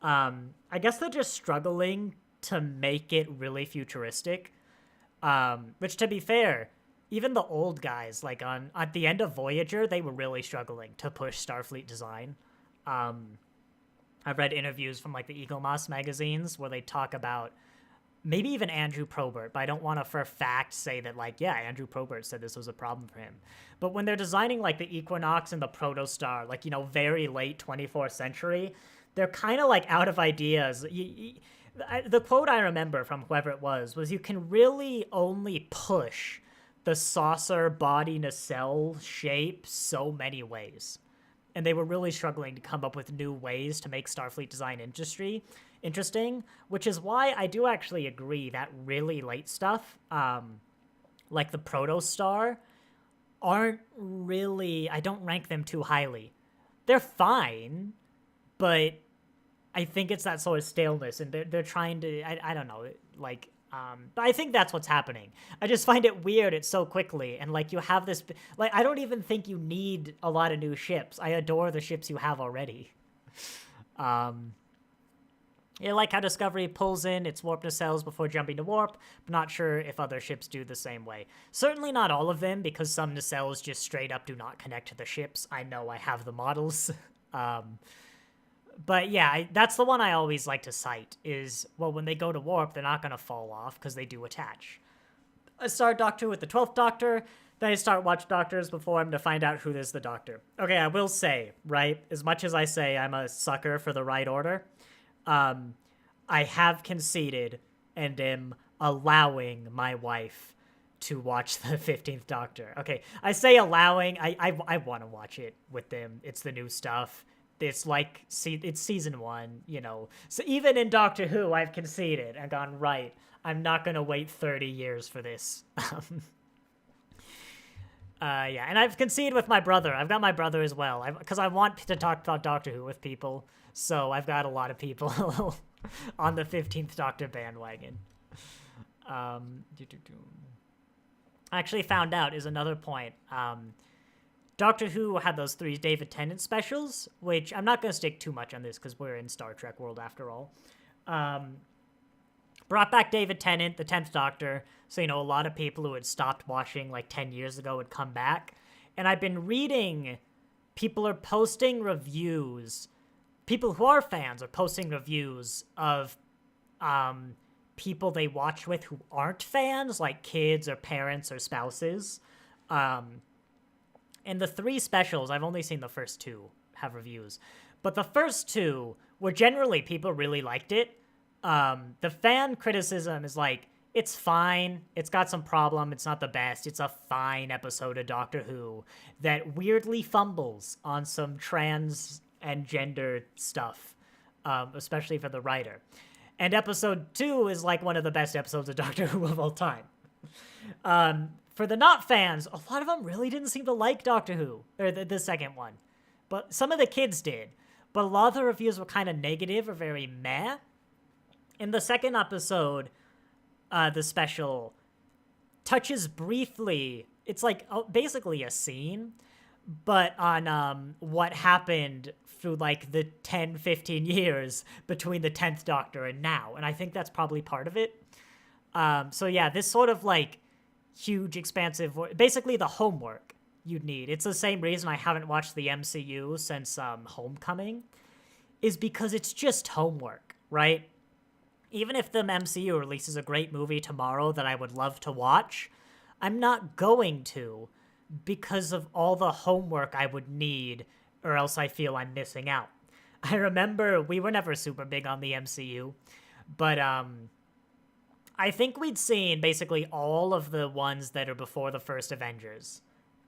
I guess they're just struggling to make it really futuristic. Which, to be fair, even the old guys, like at the end of Voyager, they were really struggling to push Starfleet design. I've read interviews from, like, the Eagle Moss magazines where they talk about maybe even Andrew Probert, but I don't want to for a fact say that, like, yeah, Andrew Probert said this was a problem for him. But when they're designing, like, the Equinox and the Protostar, like, you know, very late 24th century, they're kind of, like, out of ideas. The quote I remember from whoever it was you can really only push the saucer body nacelle shape so many ways. And they were really struggling to come up with new ways to make Starfleet design interesting, which is why I do actually agree that really late stuff, like the Protostar, aren't really... I don't rank them too highly. They're fine, but I think it's that sort of staleness, and they're trying to... I don't know, like... but I think that's what's happening. I just find it weird it's so quickly, and, like, you have this... like, I don't even think you need a lot of new ships. I adore the ships you have already. Yeah, like how Discovery pulls in its warp nacelles before jumping to warp, but not sure if other ships do the same way. Certainly not all of them, because some nacelles just straight up do not connect to the ships. I know, I have the models. But yeah, that's the one I always like to cite, is, well, when they go to warp, they're not going to fall off, because they do attach. I start Doctor Who with the 12th Doctor, then I start Watch Doctors before I'm to find out who is the Doctor. Okay, I will say, right, as much as I say I'm a sucker for the right order, I have conceded and am allowing my wife to watch the 15th Doctor. Okay, I say allowing, I want to watch it with them. It's the new stuff. It's like, it's season 1, you know. So even in Doctor Who, I've conceded and gone, right, I'm not going to wait 30 years for this. Yeah, and I've conceded with my brother. I've got my brother as well, because I want to talk about Doctor Who with people. So I've got a lot of people on the 15th Doctor bandwagon. I actually found out, is another point. Doctor Who had those 3 David Tennant specials, which I'm not going to stick too much on this because we're in Star Trek world after all. Brought back David Tennant, the 10th Doctor, so, you know, a lot of people who had stopped watching like 10 years ago would come back. And I've been reading, people are posting reviews, people who are fans are posting reviews of people they watch with who aren't fans, like kids or parents or spouses. And the 3 specials, I've only seen the first 2 have reviews, but the first 2 were generally people really liked it. The fan criticism is like, it's fine, it's got some problem, it's not the best, it's a fine episode of Doctor Who that weirdly fumbles on some trans and gender stuff, especially for the writer. And episode 2 is like one of the best episodes of Doctor Who of all time. For the not fans, a lot of them really didn't seem to like Doctor Who, or the second one. But some of the kids did. But a lot of the reviews were kind of negative or very meh. In the second episode, the special touches briefly, it's like basically a scene, but on what happened through like the 10, 15 years between the 10th Doctor and now. And I think that's probably part of it. So yeah, this sort of like huge, expansive, basically the homework you'd need. It's the same reason I haven't watched the MCU since Homecoming, is because it's just homework, right? Even if the MCU releases a great movie tomorrow that I would love to watch, I'm not going to, because of all the homework I would need, or else I feel I'm missing out. I remember we were never super big on the MCU, but I think we'd seen basically all of the ones that are before the first Avengers,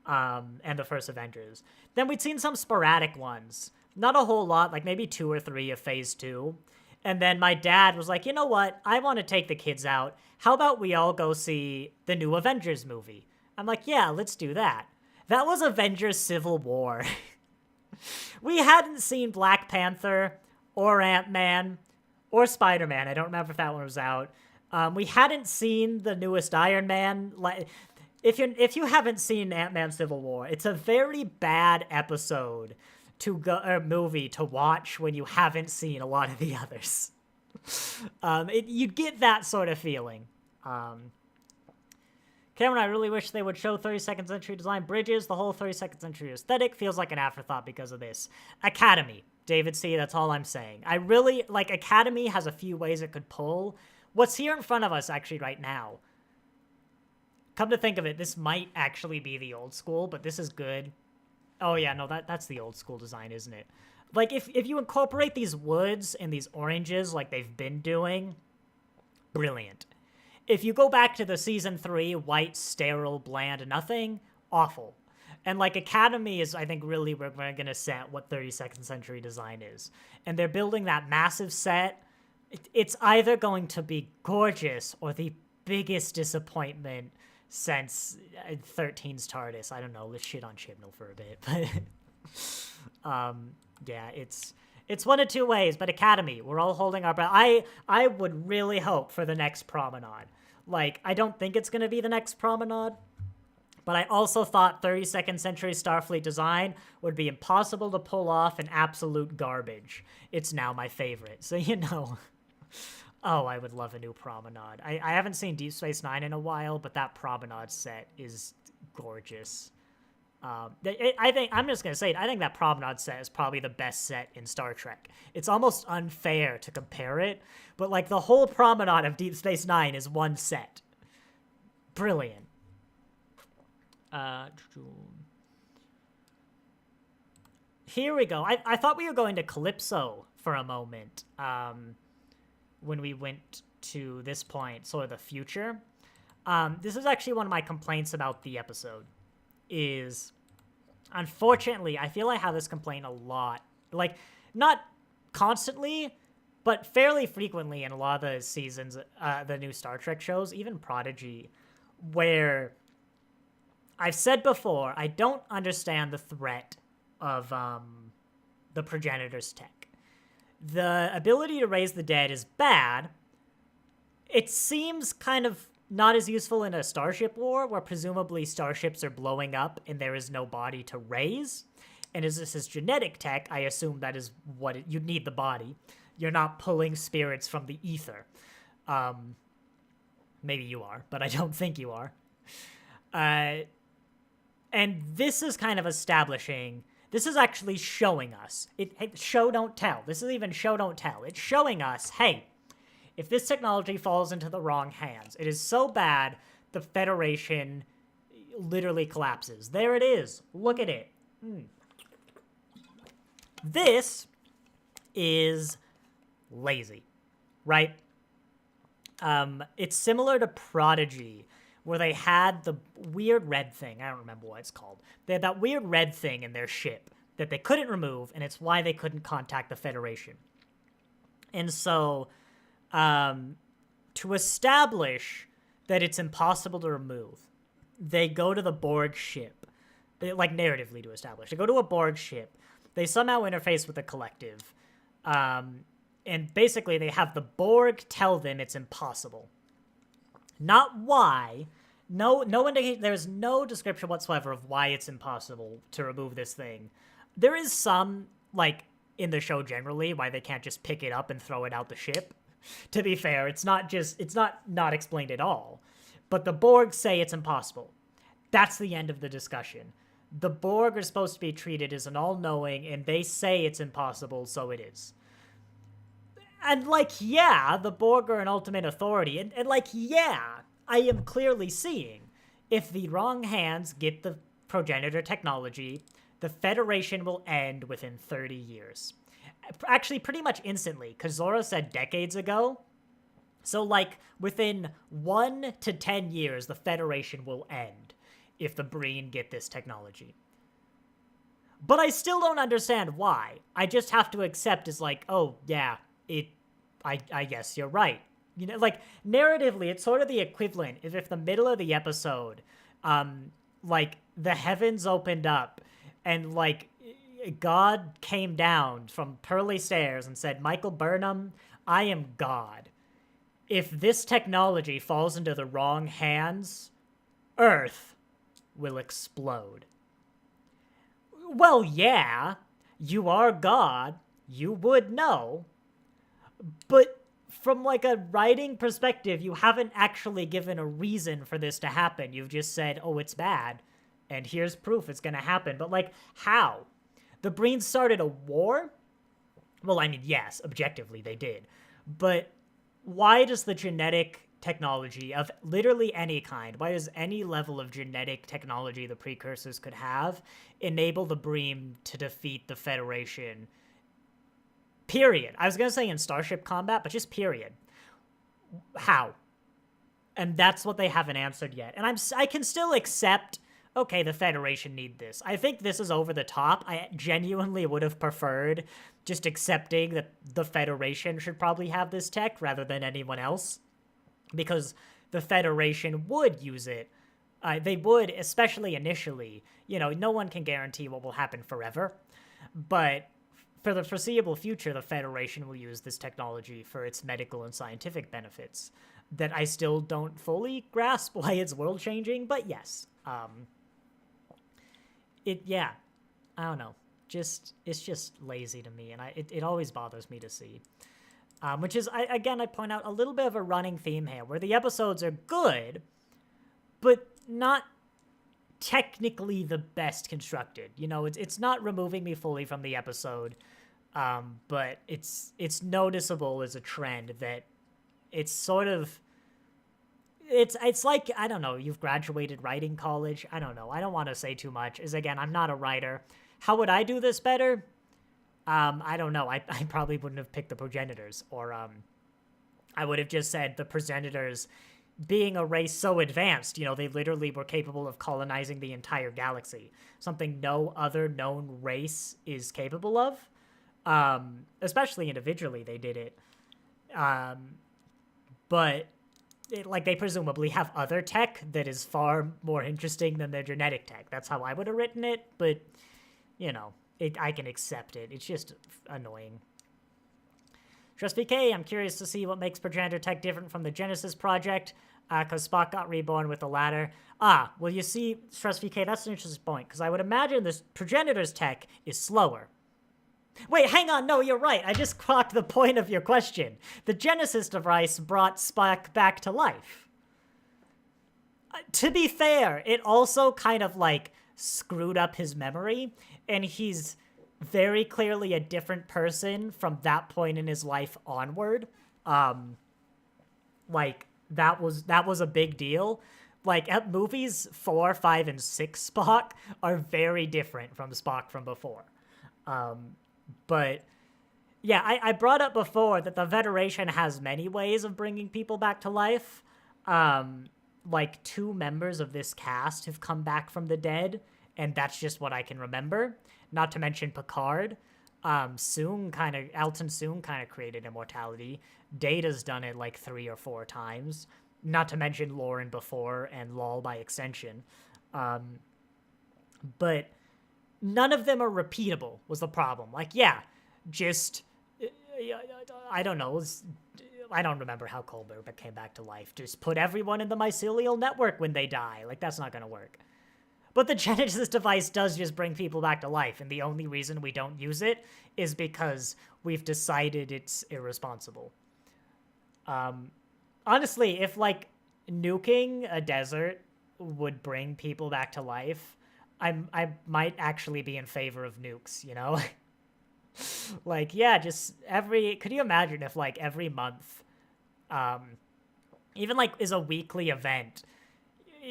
and the first Avengers. Then we'd seen some sporadic ones, not a whole lot, like maybe 2 or 3 of Phase 2. And then my dad was like, you know what? I want to take the kids out. How about we all go see the new Avengers movie? I'm like, yeah, let's do that. That was Avengers Civil War. We hadn't seen Black Panther or Ant-Man or Spider-Man. I don't remember if that one was out. We hadn't seen the newest Iron Man. If you haven't seen Ant-Man Civil War, it's a very bad episode to go or movie to watch when you haven't seen a lot of the others. You get that sort of feeling. Cameron, I really wish they would show 32nd century design bridges. The whole 32nd century aesthetic feels like an afterthought because of this. Academy, David C., that's all I'm saying. I really, like, Academy has a few ways it could pull. What's here in front of us, actually, right now, come to think of it, this might actually be the old school, but this is good. Oh, yeah, no, that's the old school design, isn't it? Like, if you incorporate these woods and these oranges like they've been doing, brilliant. If you go back to the Season 3, white, sterile, bland, nothing, awful. And, like, Academy is, I think, really where we're going to set what 32nd century design is. And they're building that massive set. It's either going to be gorgeous or the biggest disappointment since 13's TARDIS. I don't know, let's shit on Chibnall for a bit. But, yeah, it's one of two ways, but Academy, we're all holding our breath. I would really hope for the next Promenade. Like, I don't think it's going to be the next Promenade, but I also thought 32nd century Starfleet design would be impossible to pull off and absolute garbage. It's now my favorite, so you know. Oh, I would love a new Promenade. I haven't seen Deep Space Nine in a while, but that Promenade set is gorgeous. I think, I'm just going to say it, I think that Promenade set is probably the best set in Star Trek. It's almost unfair to compare it, but like the whole Promenade of Deep Space Nine is one set. Brilliant. Here we go. I thought we were going to Calypso for a moment when we went to this point, sort of the future. This is actually one of my complaints about the episode. Is, unfortunately, I feel I have this complaint a lot. Like, not constantly, but fairly frequently in a lot of the seasons, the new Star Trek shows, even Prodigy, where I've said before, I don't understand the threat of the progenitor's tech. The ability to raise the dead is bad. It seems kind of not as useful in a starship war, where presumably starships are blowing up and there is no body to raise. And as this is genetic tech, I assume that is what you need the body. You're not pulling spirits from the ether. Maybe you are, but I don't think you are. And this is kind of establishing, this is actually showing us, show don't tell. This is even show don't tell. It's showing us, hey, if this technology falls into the wrong hands, it is so bad, the Federation literally collapses. There it is. Look at it. This is lazy, right? It's similar to Prodigy, where they had the weird red thing. I don't remember what it's called. They had that weird red thing in their ship that they couldn't remove, and it's why they couldn't contact the Federation. And so, to establish that it's impossible to remove, they go to the Borg ship. Like, narratively to establish. They go to a Borg ship. They somehow interface with the collective. And basically, they have the Borg tell them it's impossible. Not why. No indication. There's no description whatsoever of why it's impossible to remove this thing. There is some, like, in the show generally, why they can't just pick it up and throw it out the ship. To be fair, it's not explained at all. But the Borg say it's impossible. That's the end of the discussion. The Borg are supposed to be treated as an all-knowing, and they say it's impossible, so it is. And, like, yeah, the Borg are an ultimate authority, and like, yeah, I am clearly seeing if the wrong hands get the progenitor technology, the Federation will end within 30 years. Actually, pretty much instantly, because Zora said decades ago. So, like, within 1 to 10 years, the Federation will end if the Breen get this technology. But I still don't understand why. I just have to accept as like, oh, yeah, I guess you're right. You know, like, narratively, it's sort of the equivalent if the middle of the episode, like, the heavens opened up and, like, God came down from pearly stairs and said, Michael Burnham, I am God. If this technology falls into the wrong hands, Earth will explode. Well, yeah, you are God. You would know. But from, like, a writing perspective, you haven't actually given a reason for this to happen. You've just said, oh, it's bad, and here's proof it's gonna happen. But, like, how? The Breens started a war? Well, I mean, yes, objectively they did. But why does the genetic technology of literally any kind, why does any level of genetic technology the precursors could have enable the Bream to defeat the Federation? Period. I was going to say in Starship Combat, but just period. How? And that's what they haven't answered yet. And I can still accept, okay, the Federation need this. I think this is over the top. I genuinely would have preferred just accepting that the Federation should probably have this tech rather than anyone else. Because the Federation would use it. They would, especially initially. You know, no one can guarantee what will happen forever. But for the foreseeable future, the Federation will use this technology for its medical and scientific benefits that I still don't fully grasp why it's world-changing, but yes. Yeah, I don't know. It's just lazy to me, and it always bothers me to see. Which is, I point out, a little bit of a running theme here, where the episodes are good, but not technically the best constructed. You know, it's not removing me fully from the episode, but it's noticeable as a trend that it's sort of... It's like, I don't know, you've graduated writing college. I don't know. I don't want to say too much, as again, I'm not a writer. How would I do this better? I don't know. I probably wouldn't have picked the progenitors, or I would have just said the progenitors, being a race so advanced, you know, they literally were capable of colonizing the entire galaxy, something no other known race is capable of. Especially individually, they did it. But like, they presumably have other tech that is far more interesting than their genetic tech. That's how I would have written it, but, you know, I can accept it. It's just annoying. TrustVK, I'm curious to see what makes progenitor tech different from the Genesis project, because Spock got reborn with the latter. Well, you see, TrustVK, that's an interesting point, because I would imagine this progenitor's tech is slower. Wait, hang on, no, you're right. I just clocked the point of your question. The Genesis device brought Spock back to life. To be fair, it also kind of, like, screwed up his memory, and he's very clearly a different person from that point in his life onward. Like, that was a big deal. Like, at movies 4, 5, and 6 Spock are very different from Spock from before. But yeah, I brought up before that the Federation has many ways of bringing people back to life. Like, 2 members of this cast have come back from the dead, and that's just what I can remember. Not to mention Picard. Alton Soong kind of created immortality. Data's done it like 3 or 4 times. Not to mention Lauren before and Lal by extension. But none of them are repeatable was the problem. Like, yeah, just, I don't know. I don't remember how Colbert came back to life. Just put everyone in the mycelial network when they die. Like, that's not going to work. But the Genesis device does just bring people back to life, and the only reason we don't use it is because we've decided it's irresponsible. Honestly, if, like, nuking a desert would bring people back to life, I might actually be in favor of nukes, you know? Like, yeah, just could you imagine if, like, every month, even, like, is a weekly event,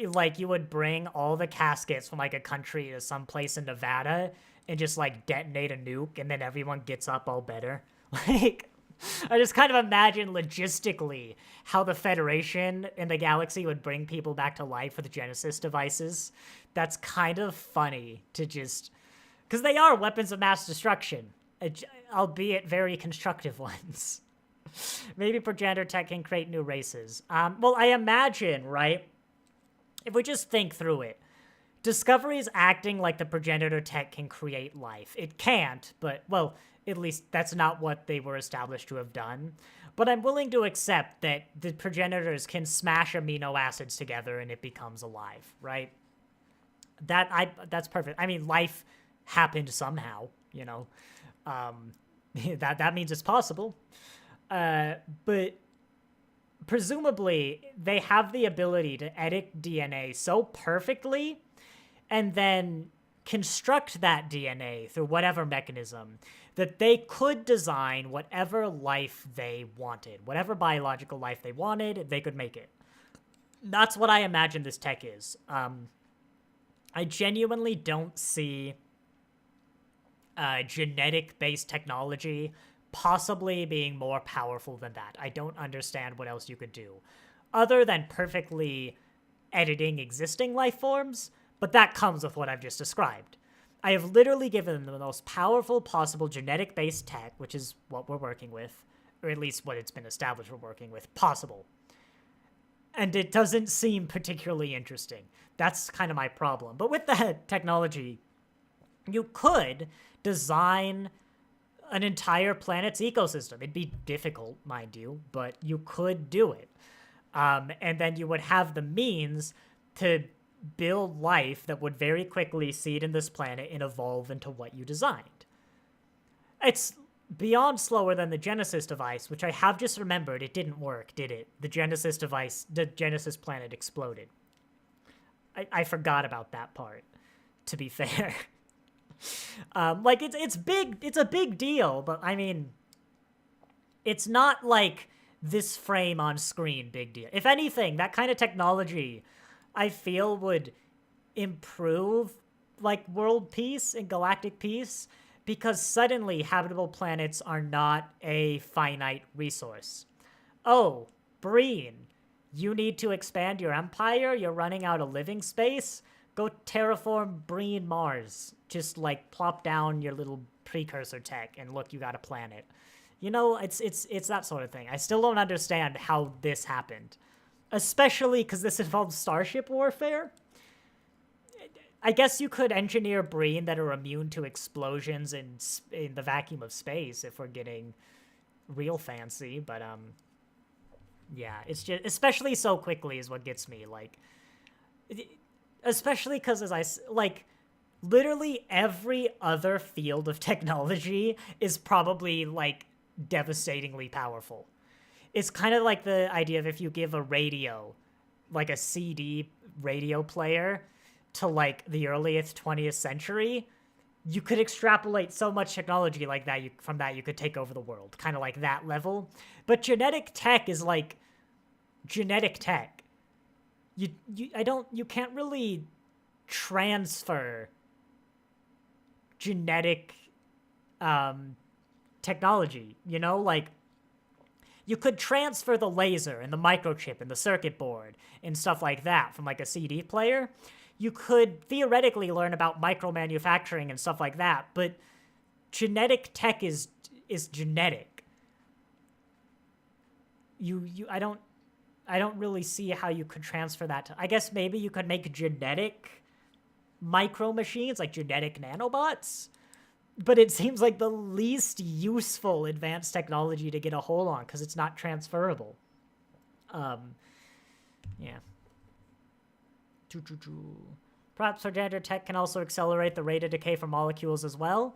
like you would bring all the caskets from like a country to some place in Nevada and just like detonate a nuke, and then everyone gets up all better. Like, I just kind of imagine logistically how the Federation in the galaxy would bring people back to life with Genesis devices. That's kind of funny to just... Because they are weapons of mass destruction, albeit very constructive ones. Maybe progenitor tech can create new races. Well, I imagine, right? If we just think through it, Discovery is acting like the progenitor tech can create life. It can't, but, well, at least that's not what they were established to have done. But I'm willing to accept that the progenitors can smash amino acids together and it becomes alive, right? That's perfect. I mean, life happened somehow, you know. That means it's possible. But presumably they have the ability to edit DNA so perfectly and then construct that DNA through whatever mechanism that they could design whatever life they wanted. Whatever biological life they wanted, they could make it. That's what I imagine this tech is. I genuinely don't see genetic-based technology possibly being more powerful than that. I don't understand what else you could do other than perfectly editing existing life forms, but that comes with what I've just described. I have literally given them the most powerful possible genetic-based tech, which is what we're working with, or at least what it's been established we're working with, possible. And it doesn't seem particularly interesting. That's kind of my problem. But with that technology, you could design an entire planet's ecosystem. It'd be difficult, mind you, but you could do it. And then you would have the means to build life that would very quickly seed in this planet and evolve into what you designed. It's beyond slower than the Genesis device, which I have just remembered. It didn't work, did it? The Genesis device, the Genesis planet exploded. I forgot about that part, to be fair. Like, it's big, it's a big deal, but I mean, it's not like this frame on screen big deal. If anything, that kind of technology, I feel, would improve, like, world peace and galactic peace, because suddenly habitable planets are not a finite resource. Oh, Breen, you need to expand your empire? You're running out of living space? Go terraform Breen Mars. Just, like, plop down your little precursor tech and look, you got a planet. You know, it's that sort of thing. I still don't understand how this happened. Especially because this involves starship warfare. I guess you could engineer Breen that are immune to explosions in the vacuum of space if we're getting real fancy, but yeah, it's just, especially so quickly is what gets me, like, especially because literally every other field of technology is probably, like, devastatingly powerful. It's kind of like the idea of if you give a radio, like a CD radio player, to, like, the earliest 20th century, you could extrapolate so much technology like that, from that you could take over the world. Kind of like that level. But genetic tech is like genetic tech. You can't really transfer genetic technology, you know? Like, you could transfer the laser and the microchip and the circuit board and stuff like that from, like, a CD player. You could theoretically learn about micro-manufacturing and stuff like that, but genetic tech is genetic. I don't really see how you could transfer that to... I guess maybe you could make genetic micro-machines, like genetic nanobots, but it seems like the least useful advanced technology to get a hold on because it's not transferable. Yeah. Perhaps progenitor tech can also accelerate the rate of decay for molecules as well.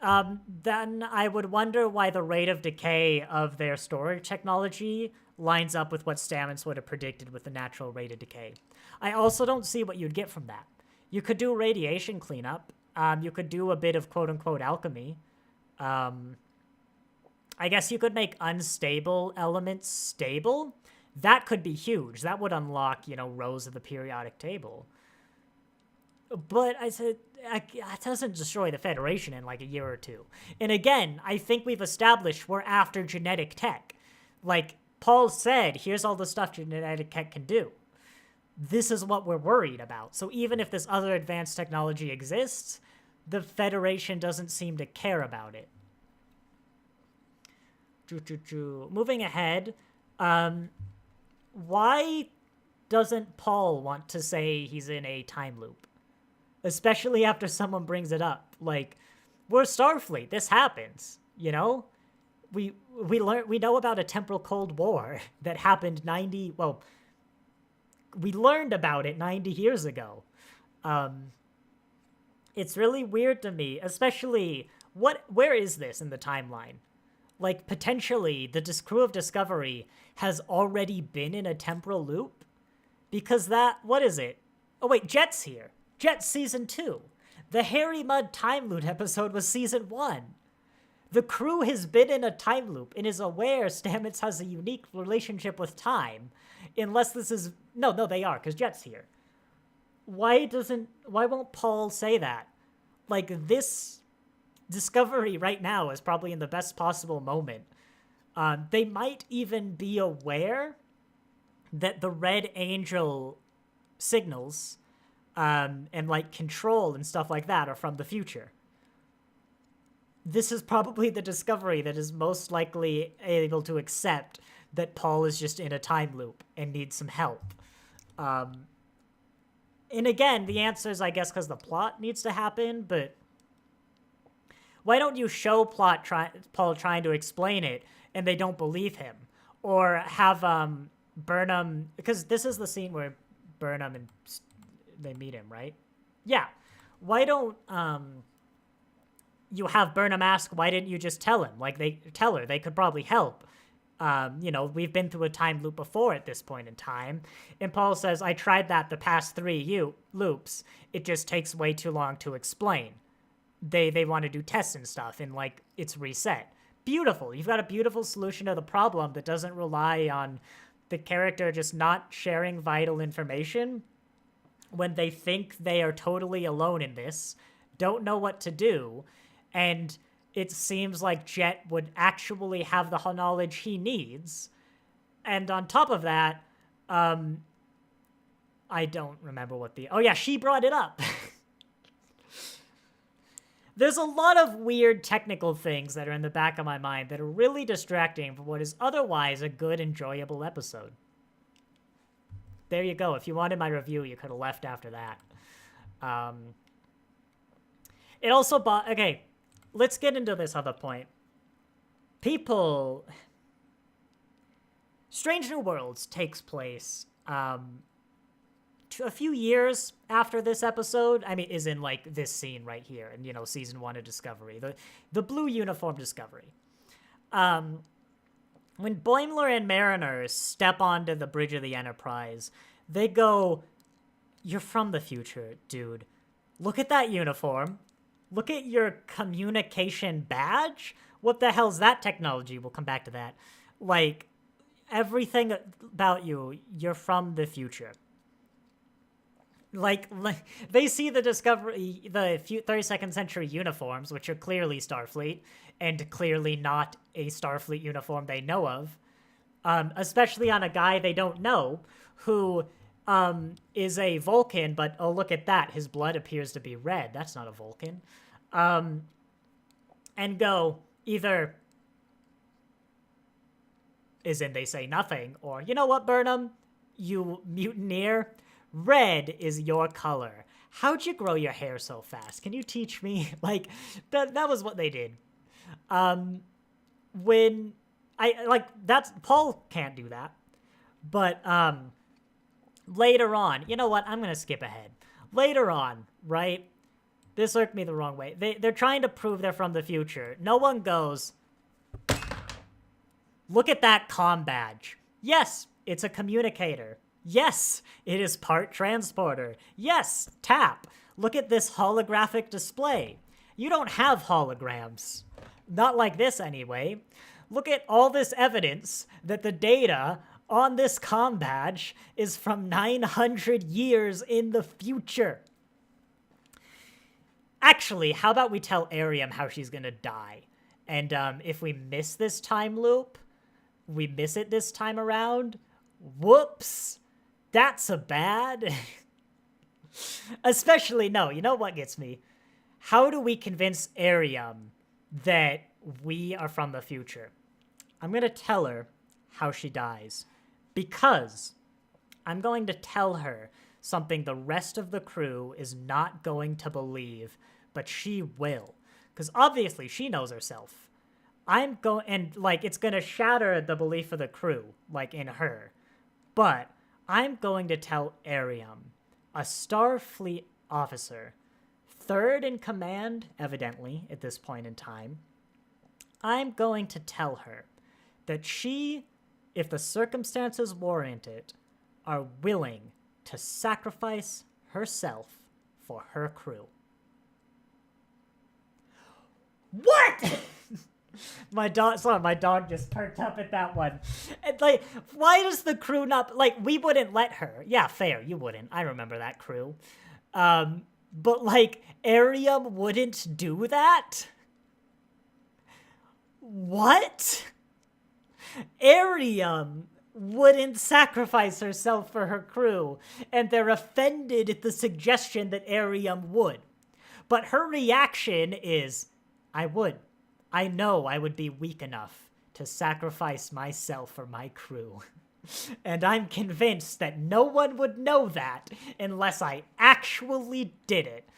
Then I would wonder why the rate of decay of their storage technology lines up with what Stamets would have predicted with the natural rate of decay. I also don't see what you'd get from that. You could do radiation cleanup. You could do a bit of quote-unquote alchemy. I guess you could make unstable elements stable, That could be huge. That would unlock, rows of the periodic table. But I said, it doesn't destroy the Federation in like a year or two. And again, I think we've established we're after genetic tech. Like Paul said, here's all the stuff genetic tech can do. This is what we're worried about. So even if this other advanced technology exists, the Federation doesn't seem to care about it. Moving ahead, why doesn't Paul want to say he's in a time loop? Especially after someone brings it up. Like, we're Starfleet. This happens, We know about a temporal Cold War that happened we learned about it 90 years ago. It's really weird to me, especially where is this in the timeline? Like, potentially, the crew of Discovery has already been in a temporal loop? Because what is it? Oh, wait, Jet's here. Jet's season 2. The Harry Mudd time loop episode was season 1. The crew has been in a time loop and is aware Stamets has a unique relationship with time. Unless this is... No, they are, because Jet's here. Why won't Paul say that? Like, this Discovery right now is probably in the best possible moment. They might even be aware that the Red Angel signals and, like, control and stuff like that are from the future. This is probably the Discovery that is most likely able to accept that Paul is just in a time loop and needs some help. And again, the answer is, I guess, because the plot needs to happen, but why don't you show Paul trying to explain it and they don't believe him? Or have Burnham... Because this is the scene where Burnham and they meet him, right? Yeah. Why don't you have Burnham ask, why didn't you just tell him? Like, tell her. They could probably help. We've been through a time loop before at this point in time. And Paul says, I tried that the past 3 loops. It just takes way too long to explain. They want to do tests and stuff, and, like, it's reset. Beautiful. You've got a beautiful solution to the problem that doesn't rely on the character just not sharing vital information when they think they are totally alone in this, don't know what to do, and it seems like Jet would actually have the knowledge he needs. And on top of that, I don't remember what oh yeah, she brought it up. There's a lot of weird technical things that are in the back of my mind that are really distracting from what is otherwise a good, enjoyable episode. There you go. If you wanted my review, you could have left after that. It also okay, let's get into this other point. Strange New Worlds takes place a few years after this episode. I mean, is in, like, this scene right here, and, season 1 of Discovery, the blue uniform Discovery. When Boimler and Mariner step onto the bridge of the Enterprise, they go, "You're from the future, dude. Look at that uniform. Look at your communication badge. What the hell's that technology?" We'll come back to that. Like, everything about you're from the future. Like they see the Discovery, the 32nd century uniforms, which are clearly Starfleet, and clearly not a Starfleet uniform they know of, especially on a guy they don't know, who is a Vulcan, but oh, look at that, his blood appears to be red. That's not a Vulcan. And go, either, as in they say nothing, or, you know what, Burnham, you mutineer, red is your color. How'd you grow your hair so fast? Can you teach me? Like, that was what they did. When Paul can't do that. But, later on, you know what? I'm going to skip ahead. Later on, right? This irked me the wrong way. They're trying to prove they're from the future. No one goes, look at that comm badge. Yes, it's a communicator. Yes, it is part transporter. Yes, tap. Look at this holographic display. You don't have holograms. Not like this, anyway. Look at all this evidence that the data on this comm badge is from 900 years in the future. Actually, how about we tell Ariam how she's gonna die? And if we miss this time loop, we miss it this time around, whoops, that's a bad. Especially, no, you know what gets me? How do we convince Ariam that we are from the future? I'm gonna tell her how she dies, because I'm going to tell her something the rest of the crew is not going to believe, but she will. Because obviously she knows herself. And like, it's gonna shatter the belief of the crew, like in her. But I'm going to tell Ariam, a Starfleet officer, third in command, evidently, at this point in time. I'm going to tell her that she, if the circumstances warrant it, are willing to sacrifice herself for her crew. What? My dog just perked up at that one. And like, why does the crew not, like, we wouldn't let her. Yeah, fair, you wouldn't. I remember that crew. But like, Ariam wouldn't do that? What? Ariam wouldn't sacrifice herself for her crew, and they're offended at the suggestion that Ariam would. But her reaction is, I would. I know I would be weak enough to sacrifice myself for my crew. And I'm convinced that no one would know that unless I actually did it.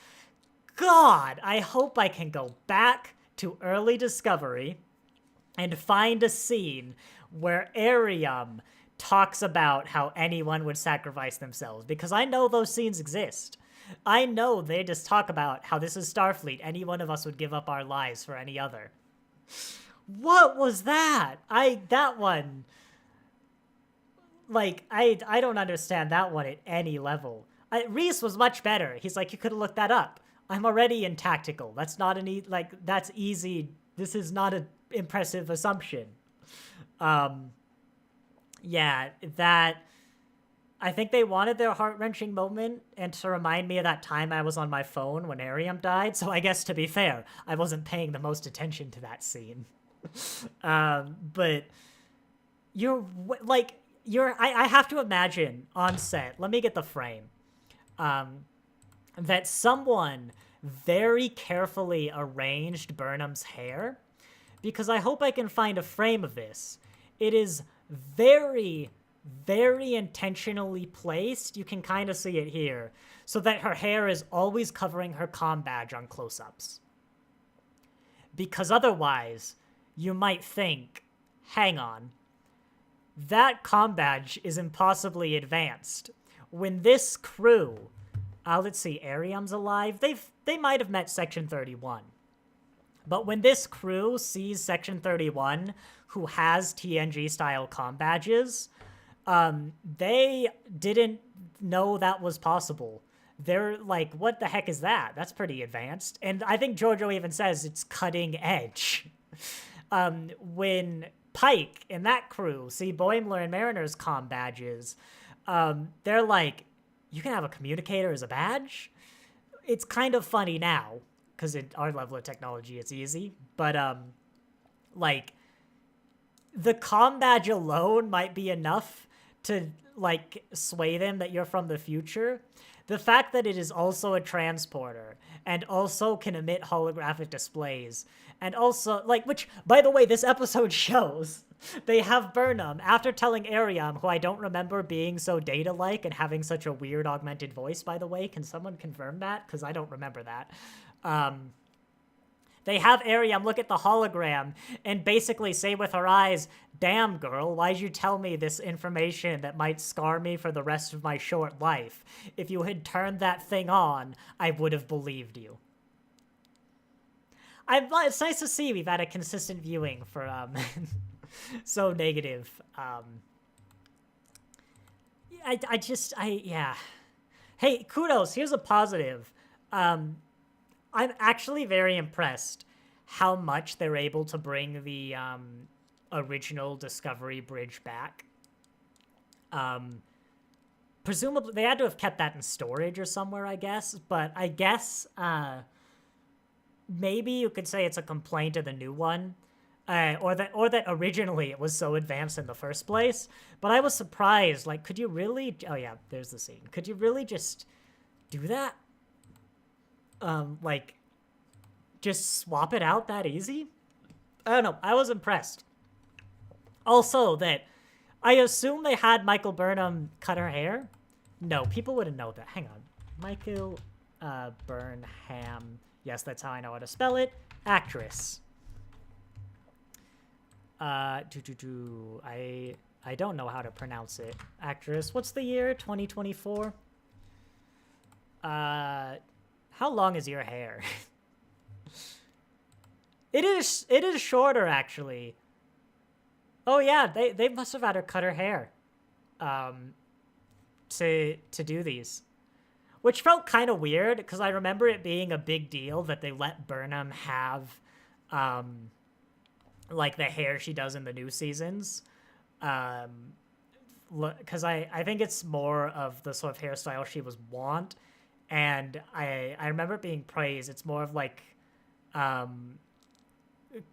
God, I hope I can go back to early Discovery and find a scene where Ariam talks about how anyone would sacrifice themselves, because I know those scenes exist. I know they just talk about how this is Starfleet. Any one of us would give up our lives for any other. What was that? That one, like, I don't understand that one at any level. Reese was much better. He's like, you could have looked that up. I'm already in tactical. That's not that's easy. This is not an impressive assumption. Yeah, that, I think they wanted their heart-wrenching moment and to remind me of that time I was on my phone when Ariam died, so I guess, to be fair, I wasn't paying the most attention to that scene. But I have to imagine on set, let me get the frame, that someone very carefully arranged Burnham's hair, because I hope I can find a frame of this. It is very, very intentionally placed. You can kind of see it here, so that her hair is always covering her comm badge on close-ups. Because otherwise, you might think, hang on, that comm badge is impossibly advanced. When this crew, let's see, Ariam's alive. They might have met Section 31. But when this crew sees Section 31, who has TNG-style comm badges, they didn't know that was possible. They're like, what the heck is that? That's pretty advanced. And I think Giorgio even says it's cutting edge. When Pike and that crew see Boimler and Mariner's comm badges, they're like, you can have a communicator as a badge? It's kind of funny now, because at our level of technology, it's easy. But, like, the comm badge alone might be enough to, like, sway them that you're from the future. The fact that it is also a transporter and also can emit holographic displays, and also, like, which, by the way, this episode shows they have Burnham, after telling Ariam, who I don't remember being so Data-like and having such a weird augmented voice, by the way. Can someone confirm that? Because I don't remember that. They have Ariam look at the hologram and basically say with her eyes, damn, girl, why'd you tell me this information that might scar me for the rest of my short life? If you had turned that thing on, I would have believed you. It's nice to see we've had a consistent viewing for so negative. Yeah. Hey, kudos. Here's a positive. I'm actually very impressed how much they're able to bring the original Discovery bridge back. Presumably, they had to have kept that in storage or somewhere, I guess. But I guess maybe you could say it's a complaint of the new one. Or that originally it was so advanced in the first place. But I was surprised. Like, could you really? Oh yeah, there's the scene. Could you really just do that? Like, just swap it out that easy? I don't know. I was impressed. Also, that I assume they had Michael Burnham cut her hair. No, people wouldn't know that. Hang on, Michael Burnham. Yes, that's how I know how to spell it. Actress. I don't know how to pronounce it. Actress. What's the year? 2024. How long is your hair? It is shorter, actually. Oh yeah, they must have had her cut her hair to do these. Which felt kind of weird, because I remember it being a big deal that they let Burnham have like the hair she does in the new seasons. Because I think it's more of the sort of hairstyle she was want, and I remember it being praised. It's more of like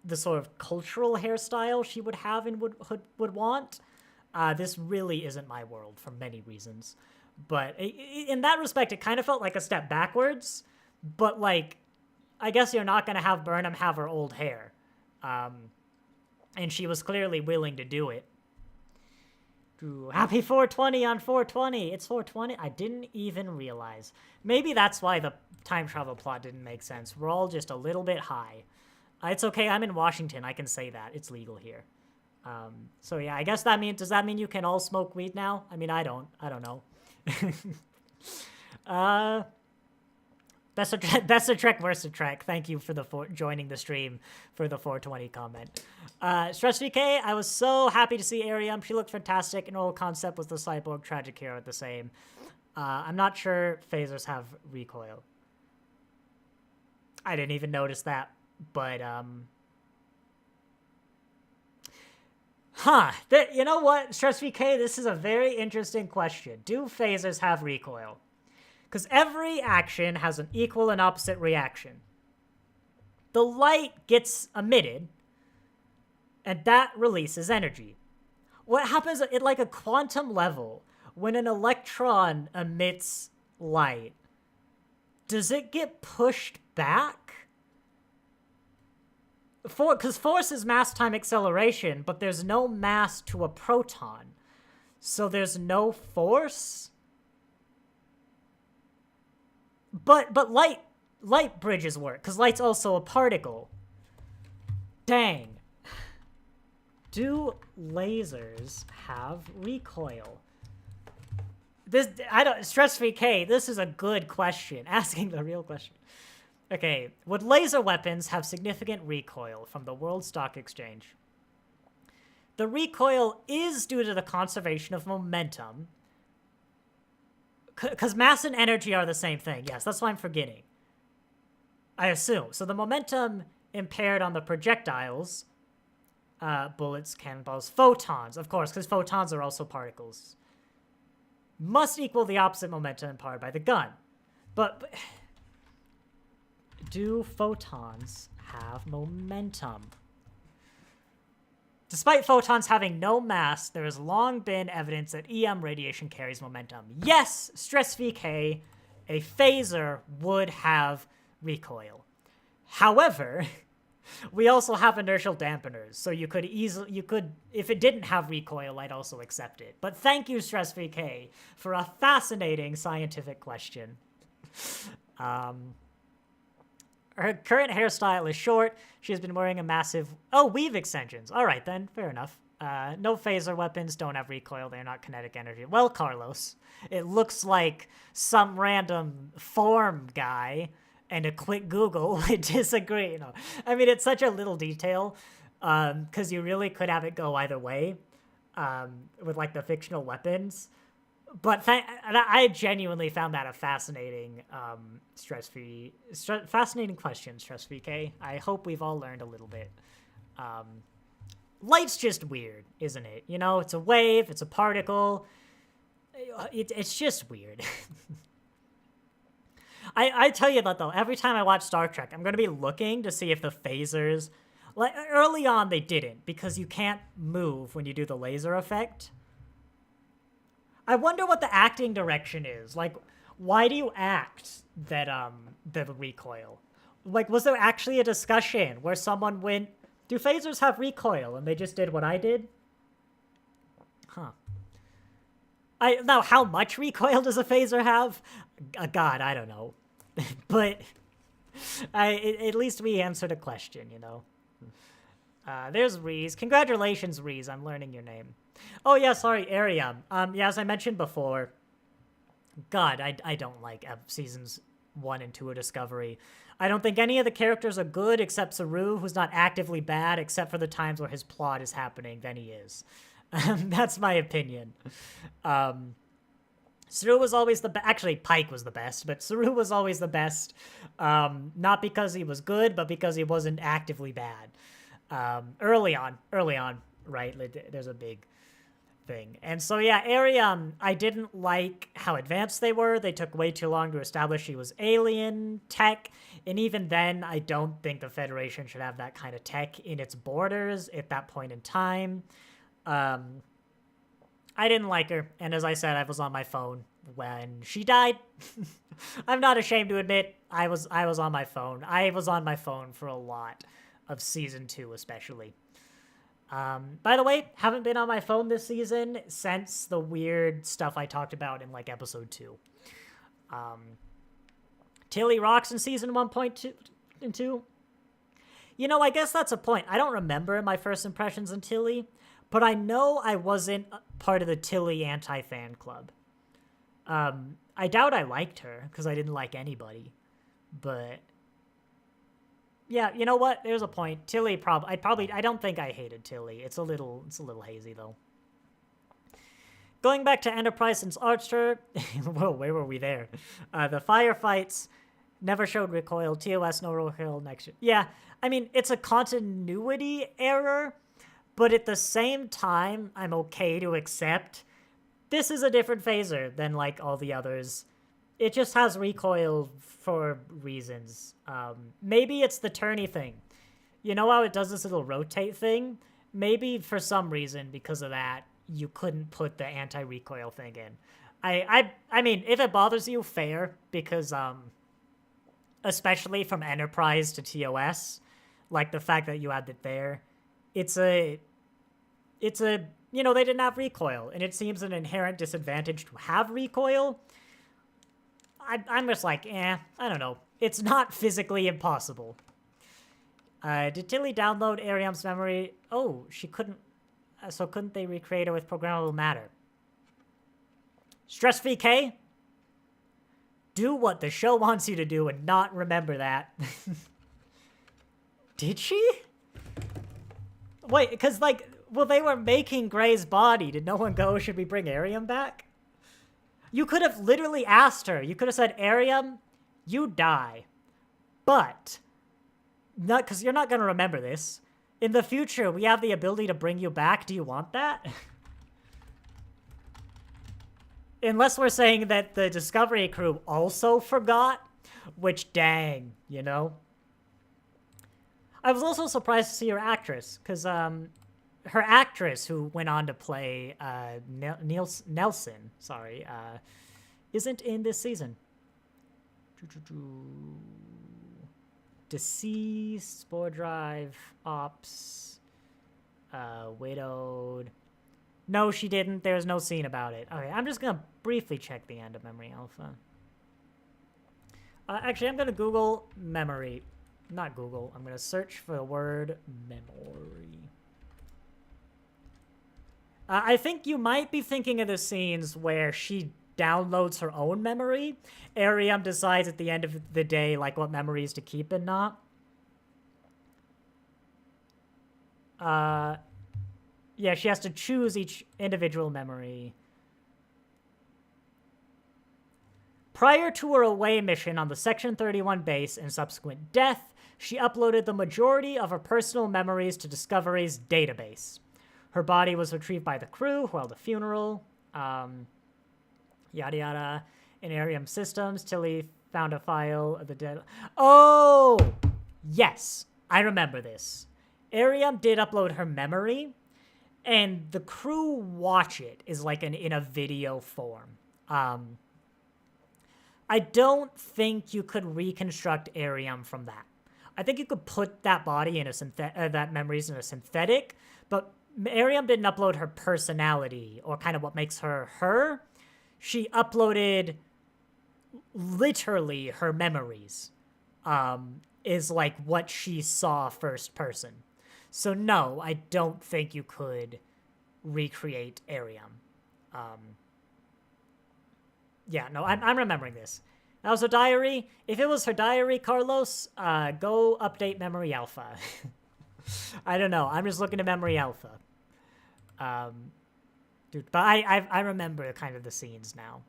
the sort of cultural hairstyle she would have and would want. This really isn't my world for many reasons. But in that respect, it kind of felt like a step backwards. But, like, I guess you're not going to have Burnham have her old hair. And she was clearly willing to do it. Ooh, happy 420 on 420. It's 420. I didn't even realize. Maybe that's why the time travel plot didn't make sense. We're all just a little bit high. It's okay. I'm in Washington. I can say that. It's legal here. So yeah, I guess does that mean you can all smoke weed now? I mean, I don't know. Best of Trek versus Trek. Thank you for joining the stream for the 420 comment. Stress VK, I was so happy to see Ariam. She looked fantastic, and the whole concept was the cyborg tragic hero the same. I'm not sure phasers have recoil. I didn't even notice that, but you know what, Stress VK, this is a very interesting question. Do phasers have recoil? Because every action has an equal and opposite reaction. The light gets emitted, and that releases energy. What happens at like a quantum level when an electron emits light? Does it get pushed back? Because force is mass-time acceleration, but there's no mass to a proton. So there's no force? But light bridges work, because light's also a particle. Dang. Do lasers have recoil? Stress VK, this is a good question. Asking the real question. Okay, would laser weapons have significant recoil from the World Stock Exchange? The recoil is due to the conservation of momentum. Because mass and energy are the same thing. Yes, that's what I'm forgetting. I assume. So the momentum impaired on the projectiles, bullets, cannonballs, photons, of course, because photons are also particles, must equal the opposite momentum imparted by the gun. But do photons have momentum? Despite photons having no mass, there has long been evidence that EM radiation carries momentum. Yes, Stress VK, a phaser would have recoil. However, we also have inertial dampeners, so you could, if it didn't have recoil, I'd also accept it. But thank you, Stress VK, for a fascinating scientific question. Her current hairstyle is short. She has been wearing a massive... Oh, weave extensions. All right, then. Fair enough. No phaser weapons don't have recoil. They're not kinetic energy. Well, Carlos, it looks like some random form guy and a quick Google would disagree. No, I mean, it's such a little detail because you really could have it go either way with, like, the fictional weapons. But I genuinely found that a fascinating, fascinating question, Stress VK. I hope we've all learned a little bit. Light's just weird, isn't it? You know, it's a wave, it's a particle. It's just weird. I tell you that, though, every time I watch Star Trek, I'm going to be looking to see if the phasers... Like, early on, they didn't, because you can't move when you do the laser effect. I wonder what the acting direction is. Like, why do you act that, the recoil? Like, was there actually a discussion where someone went, do phasers have recoil? And they just did what I did? Huh. Now, how much recoil does a phaser have? God, I don't know. But at least we answered a question, you know. There's Reese. Congratulations, Reese. I'm learning your name. Oh, yeah, sorry, Ariam. Yeah, as I mentioned before, God, I don't like seasons 1 and 2 of Discovery. I don't think any of the characters are good except Saru, who's not actively bad, except for the times where his plot is happening, then he is. That's my opinion. Saru was always the best. Actually, Pike was the best, but Saru was always the best. Not because he was good, but because he wasn't actively bad. Early on, right? There's a big thing. And so, yeah, Ariam, I didn't like how advanced they were. They took way too long to establish she was alien tech. And even then, I don't think the Federation should have that kind of tech in its borders at that point in time. I didn't like her, and as I said, I was on my phone when she died. I'm not ashamed to admit I was on my phone. I was on my phone for a lot of season 2, especially. By the way, haven't been on my phone this season since the weird stuff I talked about in like episode 2. Tilly rocks in season 1.2 and 2. You know, I guess that's a point. I don't remember my first impressions on Tilly, but I know I wasn't part of the Tilly anti-fan club. I doubt I liked her, because I didn't like anybody. But, yeah, you know what? There's a point. Tilly I don't think I hated Tilly. It's a little hazy, though. Going back to Enterprise since Archer, whoa, where were we there? The firefights never showed recoil. TOS, no recoil next year. Yeah, I mean, it's a continuity error, but at the same time, I'm okay to accept this is a different phaser than, like, all the others. It just has recoil for reasons. Maybe it's the turny thing. You know how it does this little rotate thing? Maybe for some reason, because of that, you couldn't put the anti-recoil thing in. I mean, if it bothers you, fair, because, especially from Enterprise to TOS, like, the fact that you had it there, it's a, you know, they didn't have recoil, and it seems an inherent disadvantage to have recoil. I'm just like, I don't know. It's not physically impossible. Did Tilly download Ariam's memory? Oh, she couldn't, so couldn't they recreate her with programmable matter? Stress VK? Do what the show wants you to do and not remember that. Did she? Wait, because, like, well, they were making Gray's body. Did no one go, should we bring Ariam back? You could have literally asked her. You could have said, Ariam, you die. But, not because you're not going to remember this. In the future, we have the ability to bring you back. Do you want that? Unless we're saying that the Discovery crew also forgot, which, dang, you know? I was also surprised to see her actress, because her actress, who went on to play Nelson, isn't in this season. Deceased, Spore Drive, Ops, Widowed. No, she didn't. There's no scene about it. Okay, I'm just going to briefly check the end of Memory Alpha. Actually, I'm going to Google memory. Not Google. I'm going to search for the word memory. I think you might be thinking of the scenes where she downloads her own memory. Ariam decides at the end of the day, like, what memories to keep and not. Yeah, she has to choose each individual memory. Prior to her away mission on the Section 31 base and subsequent death, she uploaded the majority of her personal memories to Discovery's database. Her body was retrieved by the crew who held a funeral. Yada yada. In Arium systems, Tilly found a file of the dead. Oh! Yes, I remember this. Arium did upload her memory, and the crew watch it is like in a video form. I don't think you could reconstruct Arium from that. I think you could put that body in a that memories in a synthetic, but Arium didn't upload her personality or kind of what makes her her. She uploaded literally her memories. Is like what she saw first person. So no, I don't think you could recreate Arium. Yeah, no, I'm remembering this. That was her diary. If it was her diary, Carlos, go update Memory Alpha. I don't know. I'm just looking at Memory Alpha. Dude, but I remember kind of the scenes now.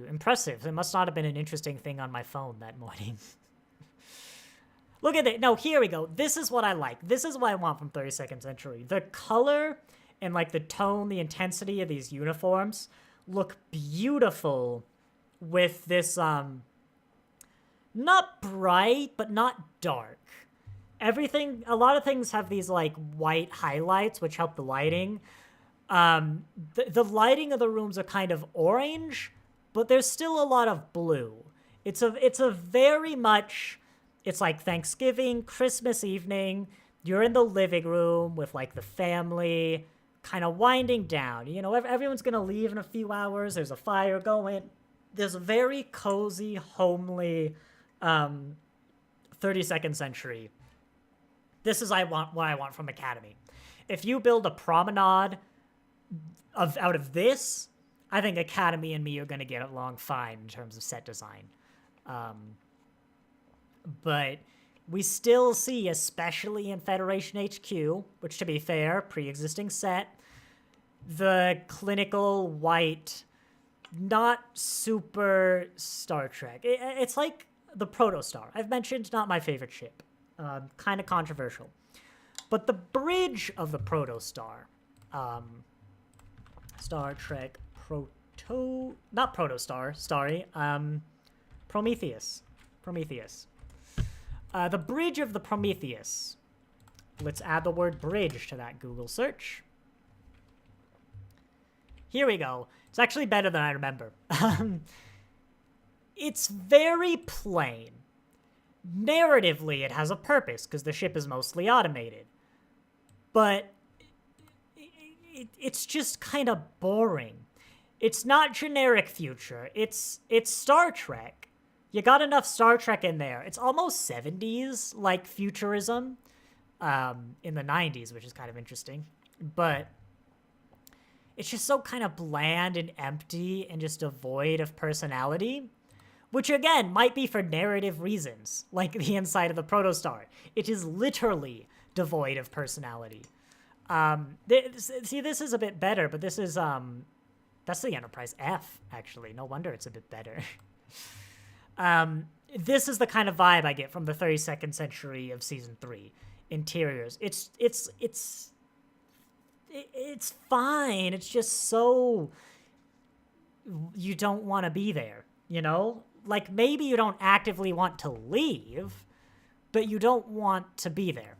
Impressive. It must not have been an interesting thing on my phone that morning. Look at it. No, here we go. This is what I like. This is what I want from 32nd Century. The color and like the tone, the intensity of these uniforms look beautiful with this, not bright, but not dark. Everything, a lot of things have these like white highlights, which help the lighting. The lighting of the rooms are kind of orange, but there's still a lot of blue. It's a very much, it's like Thanksgiving, Christmas evening. You're in the living room with like the family, kind of winding down. You know, everyone's gonna leave in a few hours. There's a fire going. There's a very cozy, homely, 32nd Century. This is what I want from Academy. If you build a promenade out of this, I think Academy and me are gonna get along fine in terms of set design. But we still see, especially in Federation HQ, which to be fair, pre-existing set, the clinical white, not super Star Trek. It's like the Protostar. I've mentioned not my favorite ship. Kind of controversial. But the bridge of the Protostar, Star Trek not Protostar, sorry, Prometheus. The bridge of the Prometheus. Let's add the word bridge to that Google search. Here we go. It's actually better than I remember. It's very plain. Narratively, it has a purpose because the ship is mostly automated. But it's just kind of boring. It's not generic future. It's Star Trek. You got enough Star Trek in there. It's almost 70s, like futurism, in the 90s, which is kind of interesting. But it's just so kind of bland and empty and just devoid of personality, which again might be for narrative reasons, like the inside of the Protostar. It is literally devoid of personality. See, this is a bit better, but this is, that's the Enterprise F, actually. No wonder it's a bit better. This is the kind of vibe I get from the 32nd Century of Season 3. Interiors. It's fine. It's just so you don't want to be there, you know? Like, maybe you don't actively want to leave, but you don't want to be there.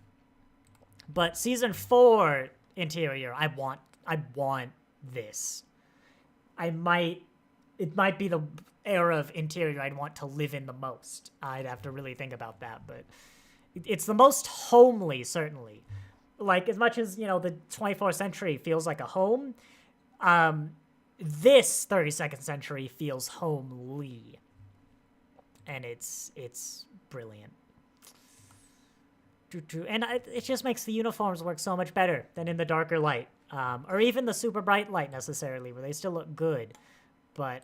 But Season 4 interior, I want this. It might be the era of interior I'd want to live in the most. I'd have to really think about that, but it's the most homely, certainly. Like, as much as, you know, the 24th century feels like a home, this 32nd century feels homely. And it's brilliant. And it just makes the uniforms work so much better than in the darker light. Or even the super bright light, necessarily, where they still look good. But,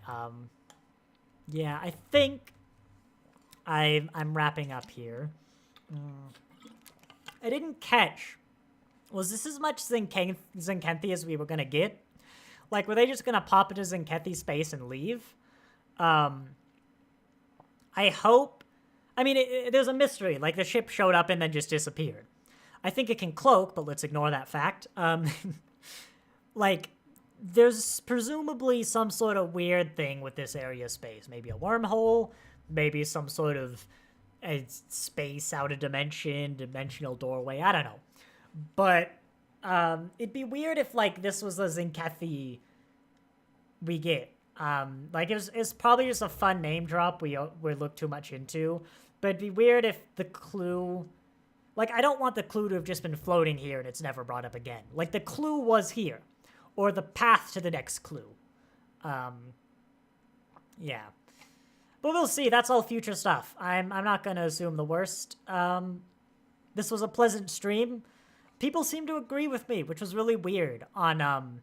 yeah, I think I'm wrapping up here. I didn't catch... Was this as much Zenkethi as we were going to get? Like, were they just going to pop into Zenkethi space and leave? I hope... I mean, there's a mystery. Like, the ship showed up and then just disappeared. I think it can cloak, but let's ignore that fact. Like, there's presumably some sort of weird thing with this area space. Maybe a wormhole, maybe some sort of a space out of dimension, dimensional doorway. I don't know. But it'd be weird if, like, this was the Zinkethi we get. Like, it's probably just a fun name drop we look too much into. But it'd be weird if the clue... Like, I don't want the clue to have just been floating here and it's never brought up again. Like, the clue was here. Or the path to the next clue. Yeah. But we'll see. That's all future stuff. I'm not going to assume the worst. This was a pleasant stream. People seem to agree with me, which was really weird on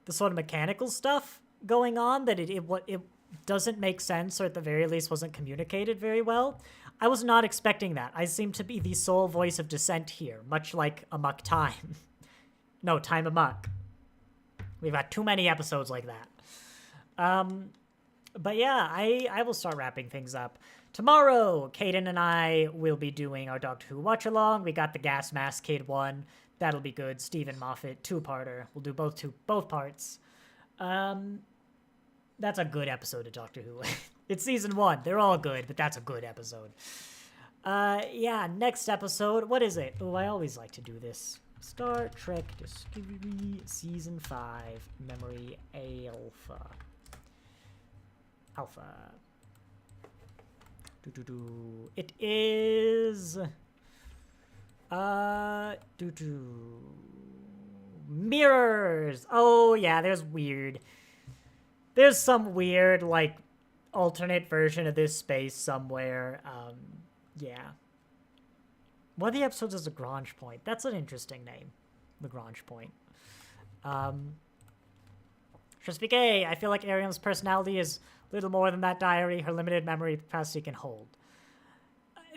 the sort of mechanical stuff going on, that it doesn't make sense, or at the very least wasn't communicated very well. I was not expecting that. I seem to be the sole voice of dissent here, much like Amok Time. No, Time Amok. We've got too many episodes like that. But yeah, I will start wrapping things up. Tomorrow, Caden and I will be doing our Doctor Who watch-along. We got the Gas Mask Kid one. That'll be good. Stephen Moffat, two-parter. We'll do both parts. That's a good episode of Doctor Who. It's season 1. They're all good, but that's a good episode. Yeah, next episode. What is it? Oh, I always like to do this. Star Trek Discovery Season 5 Memory Alpha. It is... Mirrors! Oh, yeah, there's some weird, like, alternate version of this space somewhere. Yeah. One of the episodes is Lagrange Point. That's an interesting name. Lagrange Point. Trisbigay, I feel like Ariam's personality is little more than that diary her limited memory capacity can hold.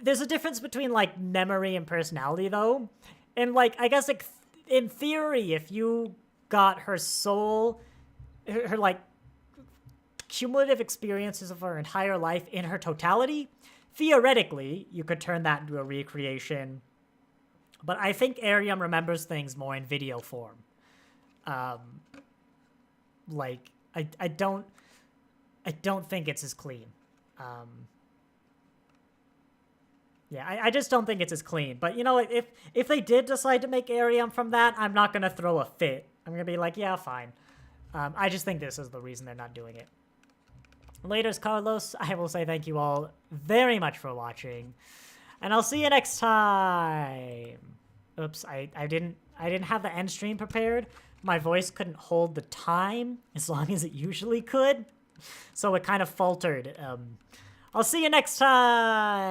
There's a difference between, like, memory and personality, though. And, like, I guess, like, in theory, if you got her soul, her like, cumulative experiences of her entire life in her totality, theoretically, you could turn that into a recreation. But I think Ariam remembers things more in video form. Like, I don't think it's as clean. Yeah, I just don't think it's as clean. But, you know, if they did decide to make Ariam from that, I'm not going to throw a fit. I'm going to be like, yeah, fine. I just think this is the reason they're not doing it. Laters, Carlos. I will say thank you all very much for watching. And I'll see you next time. Oops, I didn't have the end stream prepared. My voice couldn't hold the time as long as it usually could. So it kind of faltered. I'll see you next time.